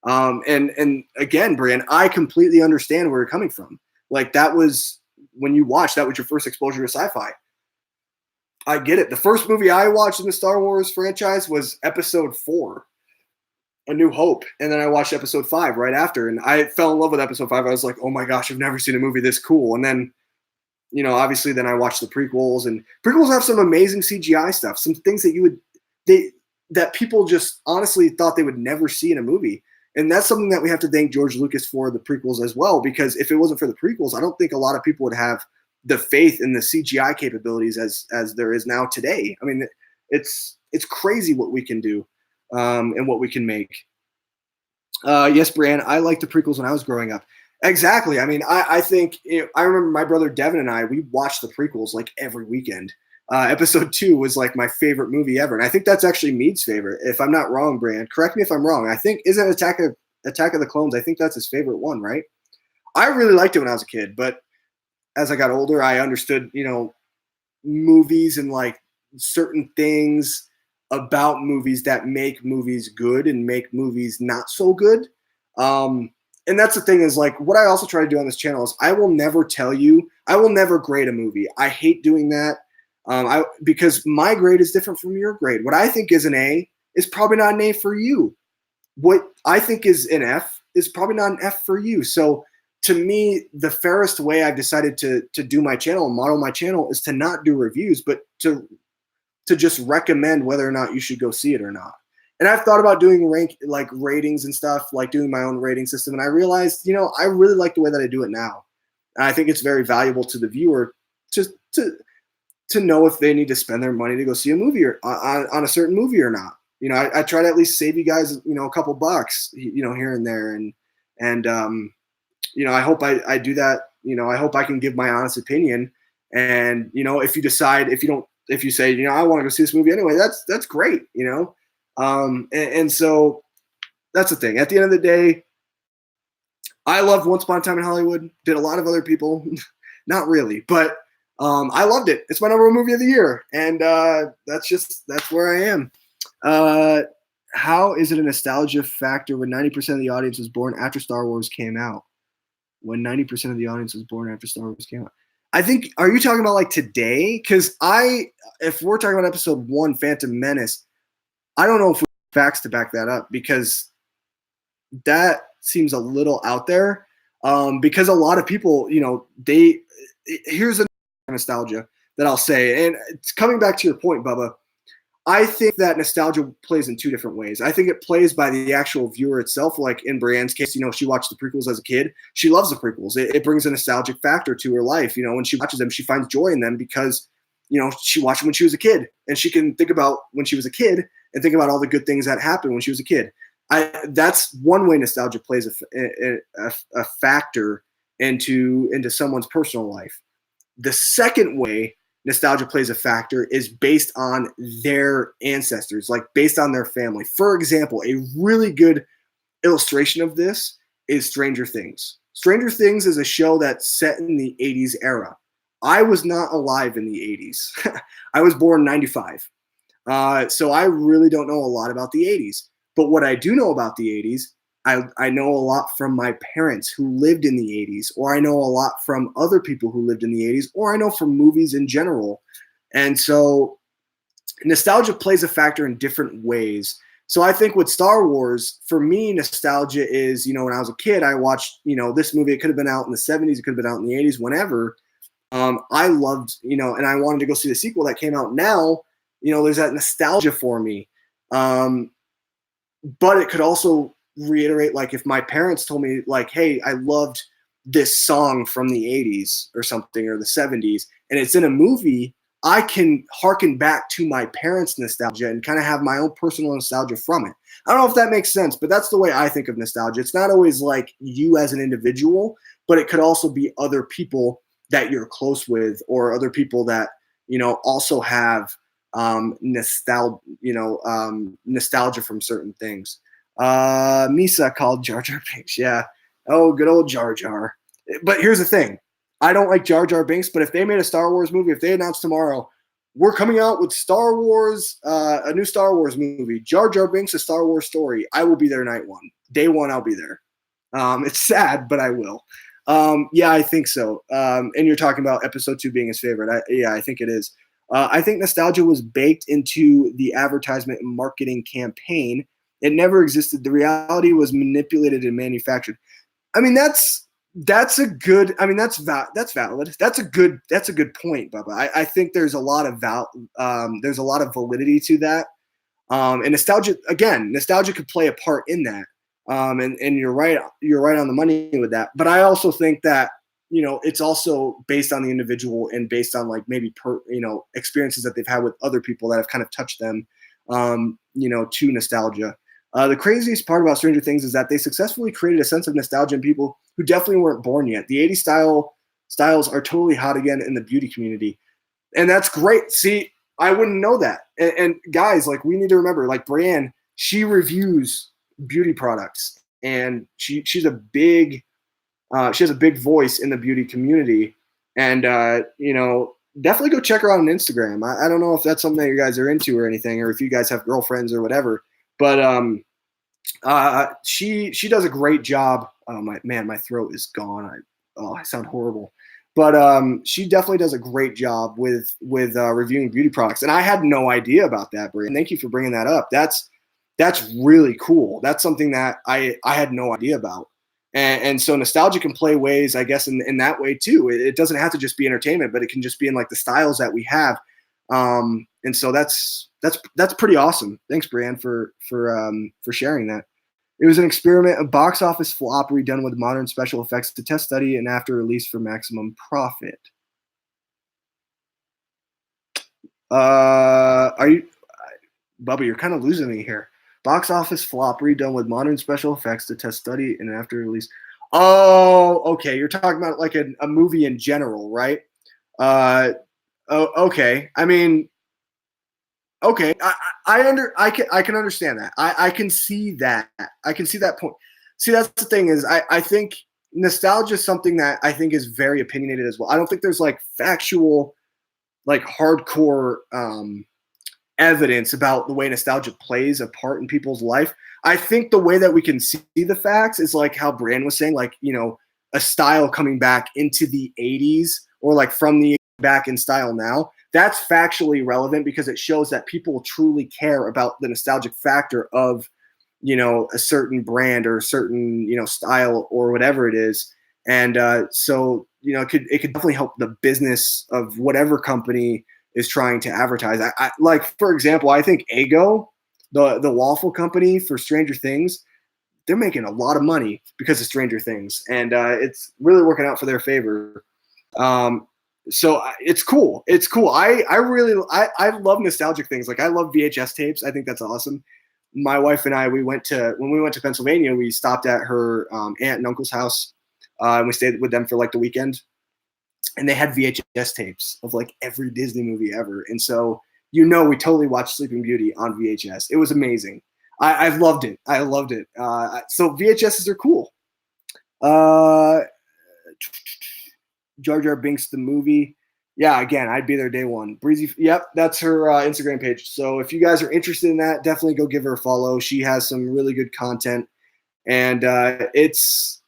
And again, Brian, I completely understand where you're coming from. Like, that was, when you watched, that was your first exposure to sci-fi. I get it. The first movie I watched in the Star Wars franchise was episode 4. A New Hope, and then I watched Episode 5 right after, and I fell in love with Episode 5. I was like, oh my gosh, I've never seen a movie this cool. And then, obviously, then I watched the prequels, and prequels have some amazing CGI stuff, some things that people just honestly thought they would never see in a movie. And that's something that we have to thank George Lucas for, the prequels as well, because if it wasn't for the prequels, I don't think a lot of people would have the faith in the CGI capabilities as there is now today. I mean, it's crazy what we can do, and what we can make. Yes, Brianne, I liked the prequels when I was growing up. Exactly. I mean, I think I remember my brother Devin and I, we watched the prequels like every weekend. Episode 2 was like my favorite movie ever, and I think that's actually Mead's favorite. If I'm not wrong, Brianne, correct me if I'm wrong. I think isn't Attack of the Clones. I think that's his favorite one, right? I really liked it when I was a kid, but as I got older, I understood, movies and like certain things about movies that make movies good and make movies not so good. And that's the thing is like what I also try to do on this channel is I will never grade a movie. I hate doing that. Because my grade is different from your grade. What I think is an A is probably not an A for you. What I think is an F is probably not an F for you. So to me, the fairest way I've decided to do my channel and model my channel is to not do reviews, but to just recommend whether or not you should go see it or not. And I've thought about doing ratings and stuff, like doing my own rating system. And I realized, I really like the way that I do it now. And I think it's very valuable to the viewer to know if they need to spend their money to go see a movie or on a certain movie or not. I try to at least save you guys, a couple bucks, here and there. And I hope I do that. I hope I can give my honest opinion. And, if you say, I want to go see this movie anyway, that's great, and so that's the thing. At the end of the day, I loved Once Upon a Time in Hollywood. Did a lot of other people, not really, but I loved it. It's my #1 movie of the year, and that's where I am. How is it a nostalgia factor when 90% of the audience was born after Star Wars came out? When 90% of the audience was born after Star Wars came out, I think. Are you talking about like today? Because if we're talking about Episode 1, Phantom Menace, I don't know if we have facts to back that up because that seems a little out there. Because a lot of people, here's a nostalgia that I'll say, and it's coming back to your point, Bubba. I think that nostalgia plays in two different ways. I think it plays by the actual viewer itself. Like in Brianne's case, she watched the prequels as a kid. She loves the prequels. It brings a nostalgic factor to her life. When she watches them, she finds joy in them because, she watched them when she was a kid, and she can think about when she was a kid and think about all the good things that happened when she was a kid. That's one way nostalgia plays a factor into someone's personal life. The second way nostalgia plays a factor is based on their ancestors, like based on their family. For example, a really good illustration of this is Stranger Things. Stranger Things is a show that's set in the 80s era. I was not alive in the 80s. I was born in 95. So I really don't know a lot about the 80s. But what I do know about the 80s, I know a lot from my parents who lived in the 80s, or I know a lot from other people who lived in the 80s, or I know from movies in general. And so nostalgia plays a factor in different ways. So I think with Star Wars, for me, nostalgia is, when I was a kid, I watched, this movie. It could have been out in the 70s. It could have been out in the 80s, whenever. I loved, and I wanted to go see the sequel that came out now. There's that nostalgia for me. But it could also reiterate, like if my parents told me like, hey, I loved this song from the 80s or something, or the 70s, and it's in a movie, I can harken back to my parents' nostalgia and kind of have my own personal nostalgia from it. I don't know if that makes sense, but that's the way I think of nostalgia. It's not always like you as an individual, but it could also be other people that you're close with, or other people that, also have nostalgia from certain things. Misa called Jar Jar Binks. Yeah. Oh, good old Jar Jar. But here's the thing. I don't like Jar Jar Binks, but if they made a Star Wars movie, if they announced tomorrow, we're coming out with Star Wars, a new Star Wars movie, Jar Jar Binks, a Star Wars story, I will be there night one. Day one, I'll be there. It's sad, but I will. Yeah, I think so. And you're talking about Episode 2 being his favorite. I think it is. I think nostalgia was baked into the advertisement and marketing campaign It never existed. The reality was manipulated and manufactured. I mean, that's a good. I mean, that's valid. That's a good point, Bubba. I think there's a lot of there's a lot of validity to that. And nostalgia could play a part in that. And you're right on the money with that. But I also think that, it's also based on the individual and based on like maybe experiences that they've had with other people that have kind of touched them, to nostalgia. The craziest part about Stranger Things is that they successfully created a sense of nostalgia in people who definitely weren't born yet. The 80s styles are totally hot again in the beauty community. And that's great. See, I wouldn't know that. And guys, like, we need to remember, like, Brienne, she reviews beauty products, and she has a big voice in the beauty community. And definitely go check her out on Instagram. I don't know if that's something that you guys are into or anything, or if you guys have girlfriends or whatever. But she does a great job. Oh, my throat is gone. I sound horrible. But she definitely does a great job with reviewing beauty products, and I had no idea about that, Brian. Thank you for bringing that up. That's really cool. That's something that I had no idea about, and so nostalgia can play ways, I guess, in that way too. It doesn't have to just be entertainment, but it can just be in like the styles that we have, and so that's pretty awesome. Thanks, Brian, for sharing that. It was an experiment, a box office flop redone with modern special effects to test, study, and after release for maximum profit. Are you, Bubba? You're kind of losing me here. Box office flop redone with modern special effects to test, study, and after release. Oh, okay. You're talking about like a movie in general, right? Okay. I mean, okay, I can understand that. I can see that. I can see that point. See, that's the thing is I think nostalgia is something that I think is very opinionated as well. I don't think there's like factual, like hardcore evidence about the way nostalgia plays a part in people's life. I think the way that we can see the facts is like how Brian was saying, like, a style coming back into the 80s, or like from the back in style now. That's factually relevant because it shows that people truly care about the nostalgic factor of, a certain brand or a certain, style or whatever it is. And so, it could definitely help the business of whatever company is trying to advertise. I like, for example, I think Eggo, the waffle company for Stranger Things, they're making a lot of money because of Stranger Things, and it's really working out for their favor. So it's cool. It's cool. I love nostalgic things. Like, I love VHS tapes. I think that's awesome. My wife and I, when we went to Pennsylvania, we stopped at her aunt and uncle's house, and we stayed with them for like the weekend. And they had VHS tapes of like every Disney movie ever. And so, we totally watched Sleeping Beauty on VHS. It was amazing. I loved it. I loved it. So VHSs are cool. Jar Jar Binks the movie. Yeah, again, I'd be there day one. Breezy. Yep, that's her Instagram page. So if you guys are interested in that, definitely go give her a follow. She has some really good content, and it's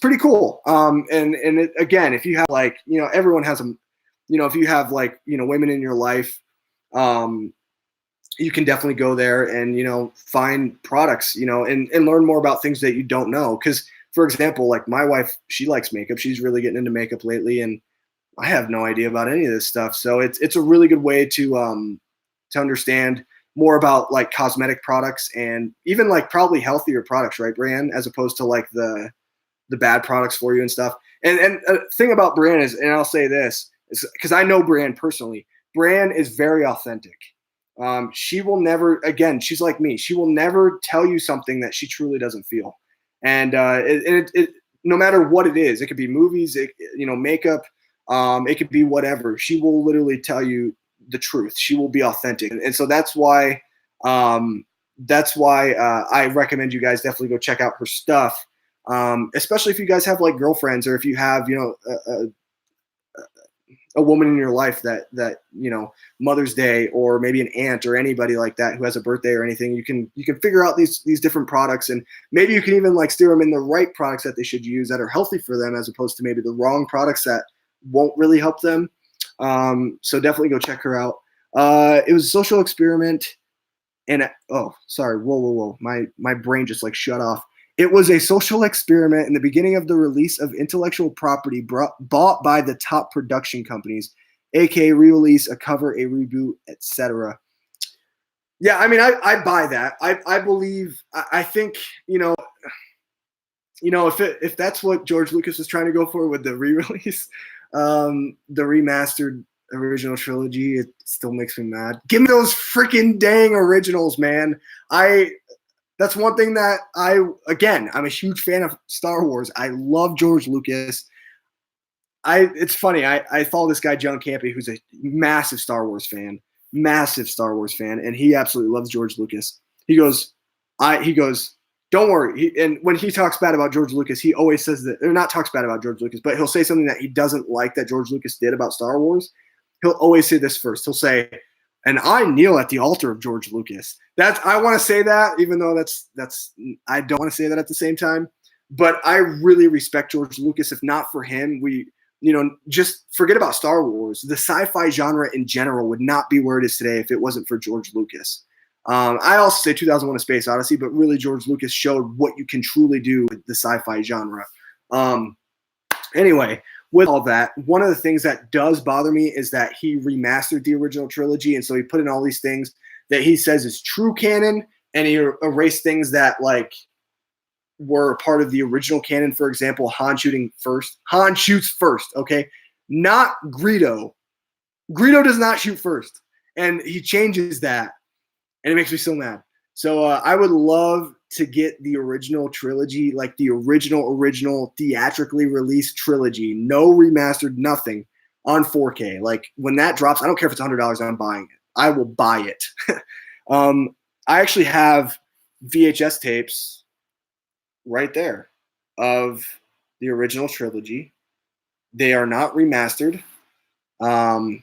pretty cool. Again, if you have like, everyone has a, if you have like, women in your life, you can definitely go there and, find products, and learn more about things that you don't know. Because, for example, like my wife, she likes makeup. She's really getting into makeup lately, and I have no idea about any of this stuff. So it's a really good way to understand more about like cosmetic products and even like probably healthier products, right, Brian, as opposed to like the bad products for you and stuff. And a thing about Brian is, and I'll say this, is because I know Brian personally. Brian is very authentic. She will never, again, she's like me. She will never tell you something that she truly doesn't feel. And no matter what it is, it could be movies, makeup, it could be whatever. She will literally tell you the truth. She will be authentic. And so that's why I recommend you guys definitely go check out her stuff. Especially if you guys have like girlfriends, or if you have, a woman in your life that Mother's Day, or maybe an aunt or anybody like that who has a birthday or anything, you can figure out these different products, and maybe you can even like steer them in the right products that they should use that are healthy for them, as opposed to maybe the wrong products that won't really help them. So definitely go check her out. It was a social experiment. and oh, sorry, whoa, my brain just like shut off. It was a social experiment in the beginning of the release of intellectual property bought by the top production companies, aka re-release, a cover, a reboot, etc. Yeah, I mean, I buy that. I believe. I think if that's what George Lucas was trying to go for with the re-release, the remastered original trilogy, it still makes me mad. Give me those freaking dang originals, man. That's one thing that I'm a huge fan of Star Wars. I love George Lucas. It's funny. I follow this guy John Campy, who's a massive Star Wars fan, and he absolutely loves George Lucas. He goes, don't worry. And when he talks bad about George Lucas, he always says that, or not talks bad about George Lucas, but he'll say something that he doesn't like that George Lucas did about Star Wars. He'll always say this first. He'll say, and I kneel at the altar of George Lucas. I want to say that, even though I don't want to say that at the same time. But I really respect George Lucas. If not for him, just forget about Star Wars. The sci-fi genre in general would not be where it is today if it wasn't for George Lucas. I also say 2001: A Space Odyssey, but really George Lucas showed what you can truly do with the sci-fi genre. Anyway, with all that, one of the things that does bother me is that he remastered the original trilogy, and so he put in all these things that he says is true canon, and he erased things that like were part of the original canon. For example, Han shoots first, okay? Not Greedo. Greedo does not shoot first, and he changes that, and it makes me so mad. So I would love to get the original trilogy, like the original theatrically released trilogy, no remastered, nothing, on 4K. Like when that drops, I don't care if it's $100, I'm buying it. I will buy it. I actually have VHS tapes right there of the original trilogy. They are not remastered. I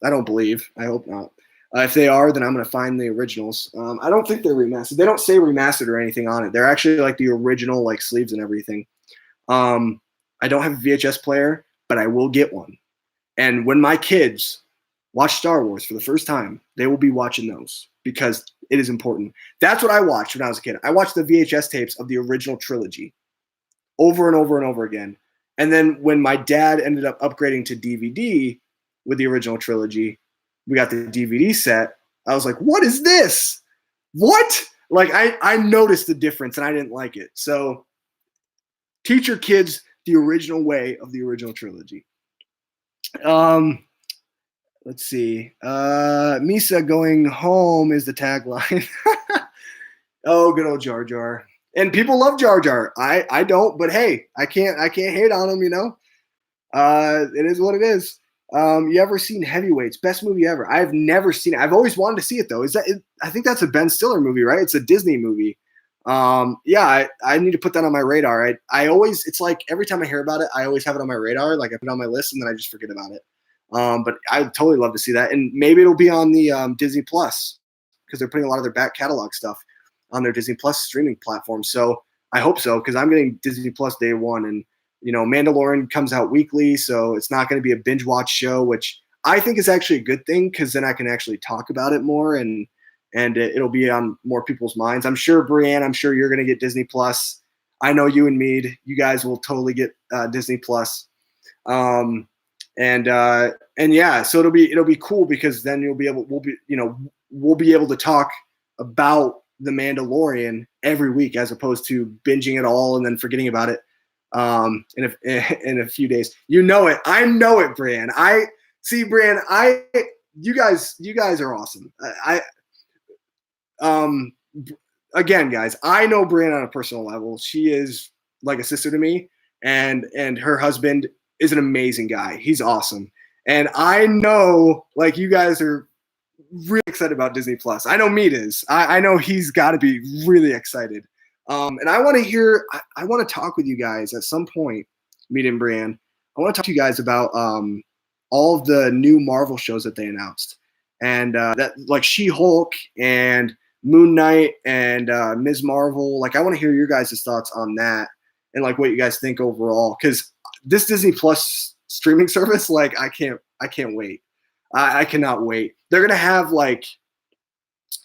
don't believe. I hope not. If they are, then I'm going to find the originals. I don't think they're remastered. They don't say remastered or anything on it. They're actually like the original, like sleeves and everything. I don't have a VHS player, but I will get one. And when my kids watch Star Wars for the first time, they will be watching those because it is important. That's what I watched when I was a kid. I watched the VHS tapes of the original trilogy over and over and over again. And then when my dad ended up upgrading to DVD with the original trilogy, we got the DVD set. I was like, what is this? What? Like, I noticed the difference and I didn't like it. So teach your kids the original way of the original trilogy. Let's see. Misa going home is the tagline. Oh, good old Jar Jar. And people love Jar Jar. I don't, but hey, I can't hate on him, It is what it is. You ever seen Heavyweights? Best movie ever. I've never seen it. I've always wanted to see it though. I think that's a Ben Stiller movie, right? It's a Disney movie. Yeah, I need to put that on my radar. It's like every time I hear about it, I always have it on my radar. Like I put it on my list and then I just forget about it. But I'd totally love to see that. And maybe it'll be on the Disney Plus because they're putting a lot of their back catalog stuff on their Disney Plus streaming platform. So I hope so because I'm getting Disney Plus day one. And, Mandalorian comes out weekly, so it's not going to be a binge watch show, which I think is actually a good thing because then I can actually talk about it more and it'll be on more people's minds. I'm sure, Brienne, you're going to get Disney Plus. I know you and Mead, you guys will totally get Disney Plus. And yeah, so it'll be cool because then we'll be able to talk about the Mandalorian every week as opposed to binging it all and then forgetting about it in a few days. I know it, Brian. Brian, you guys are awesome. Again, guys, I know Brian on a personal level. She is like a sister to me, and her husband is an amazing guy. He's awesome. And I know, like, you guys are really excited about Disney Plus. I know Meat is. I know he's got to be really excited. And I want to talk with you guys at some point, Meat and Brian. I want to talk to you guys about all of the new Marvel shows that they announced. And that, like, She-Hulk and Moon Knight and Ms. Marvel. Like, I want to hear your guys' thoughts on that and, like, what you guys think overall. Because this Disney Plus streaming service, like, I can't wait. I cannot wait. They're gonna have, like,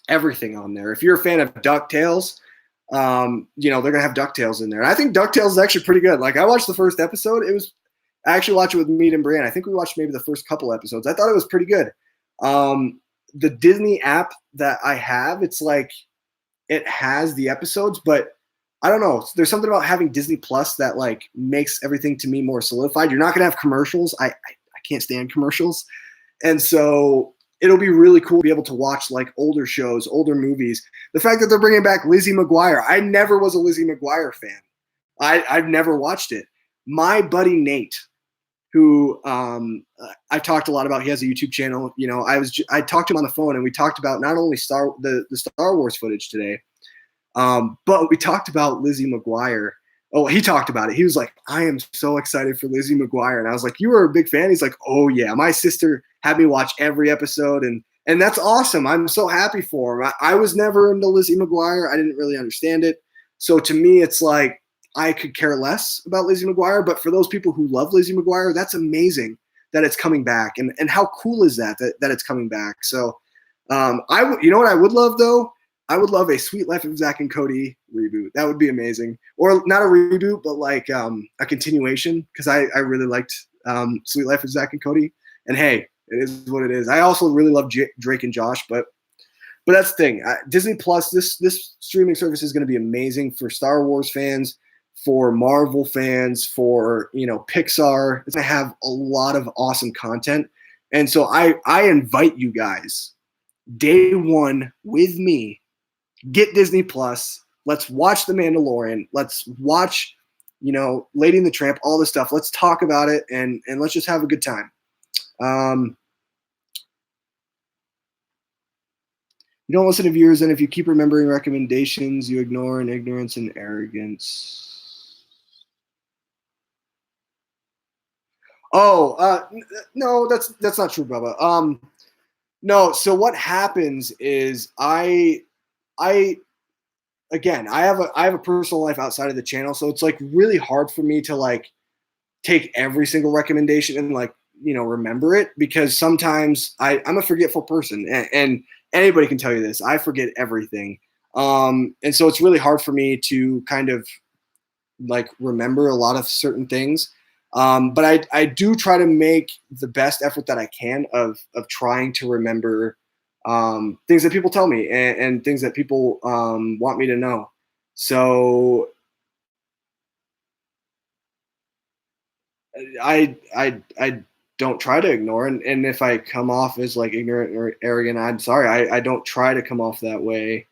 everything on there. If you're a fan of DuckTales, you know, they're gonna have DuckTales in there. And I think DuckTales is actually pretty good. Like I watched the first episode. I actually watched it with Mead and Brienne. I think we watched maybe the first couple episodes. I thought it was pretty good. The Disney app that I have, it's like it has the episodes, but I don't know. There's something about having Disney Plus that like makes everything to me more solidified. You're not gonna have commercials. I can't stand commercials, and so it'll be really cool to be able to watch like older shows, older movies. The fact that they're bringing back Lizzie McGuire. I never was a Lizzie McGuire fan. I've never watched it. My buddy Nate, who I talked a lot about, he has a YouTube channel. You know, I talked to him on the phone, and we talked about not only the Star Wars footage today, but we talked about Lizzie McGuire. Oh, he talked about it. He was like, I am so excited for Lizzie McGuire. And I was like, you were a big fan? He's like, oh yeah, my sister had me watch every episode, and that's awesome. I'm so happy for him. I was never into Lizzie McGuire. I didn't really understand it. So to me, it's like, I could care less about Lizzie McGuire, but for those people who love Lizzie McGuire, that's amazing that it's coming back. And how cool is that it's coming back? So you know what I would love though? I would love a Sweet Life of Zach and Cody reboot. That would be amazing. Or not a reboot, but like a continuation, because I really liked Sweet Life of Zach and Cody. And hey, it is what it is. I also really love Drake and Josh, but that's the thing. Disney Plus, this streaming service is going to be amazing for Star Wars fans, for Marvel fans, for, you know, Pixar. It's going to have a lot of awesome content. And so I invite you guys, day one with me, get Disney Plus. Let's watch The Mandalorian. Let's watch, you know, Lady and the Tramp, all this stuff. Let's talk about it, and let's just have a good time. You don't listen to viewers, and if you keep remembering recommendations, you ignore in ignorance and arrogance. Oh, no, that's not true, Bubba. No, so what happens is I have a personal life outside of the channel, so it's like really hard for me to like take every single recommendation and like, you know, remember it, because sometimes I'm a forgetful person, and anybody can tell you this. I forget everything. And so it's really hard for me to kind of like remember a lot of certain things. But I do try to make the best effort that I can of trying to remember things that people tell me, and things that people want me to know. So I don't try to ignore, and if I come off as like ignorant or arrogant, I'm sorry. I don't try to come off that way.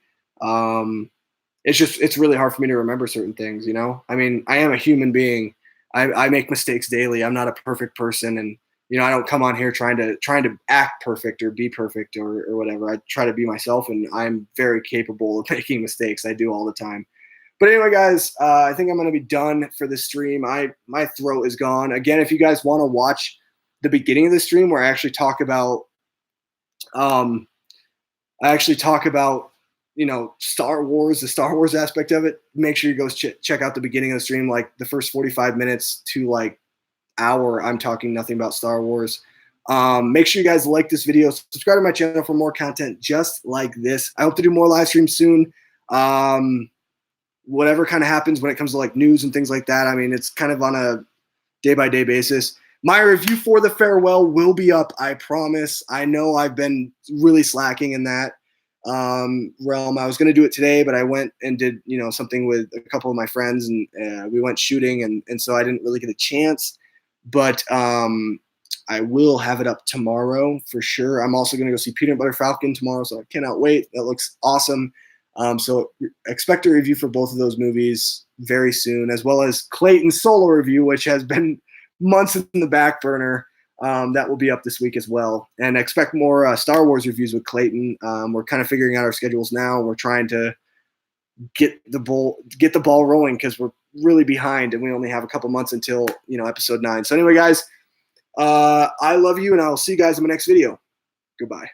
It's really hard for me to remember certain things, you know? I mean, I am a human being. I make mistakes daily. I'm not a perfect person, and you know, I don't come on here trying to act perfect or be perfect or whatever. I try to be myself, and I'm very capable of making mistakes. I do all the time. But anyway, guys, I think I'm going to be done for this stream. My throat is gone. Again, if you guys want to watch the beginning of the stream where I actually talk about, you know, Star Wars, the Star Wars aspect of it, make sure you go check out the beginning of the stream, like the first 45 minutes to like hour. I'm talking nothing about Star Wars. Make sure you guys like this video, subscribe to my channel for more content just like this. I hope to do more live streams soon. Whatever kind of happens when it comes to like news and things like that. I mean, it's kind of on a day-by-day basis. My review for The Farewell will be up, I promise. I know I've been really slacking in that realm. I was going to do it today, but I went and did, you know, something with a couple of my friends, and we went shooting, and so I didn't really get a chance. But I will have it up tomorrow for sure. I'm also going to go see Peanut Butter Falcon tomorrow, so I cannot wait. That looks awesome. So expect a review for both of those movies very soon, as well as Clayton's solo review, which has been months in the back burner. That will be up this week as well. And expect more Star Wars reviews with Clayton. We're kind of figuring out our schedules now. We're trying to get the ball rolling, because we're really behind, and we only have a couple months until, you know, episode 9. So anyway, guys, I love you, and I'll see you guys in my next video. Goodbye.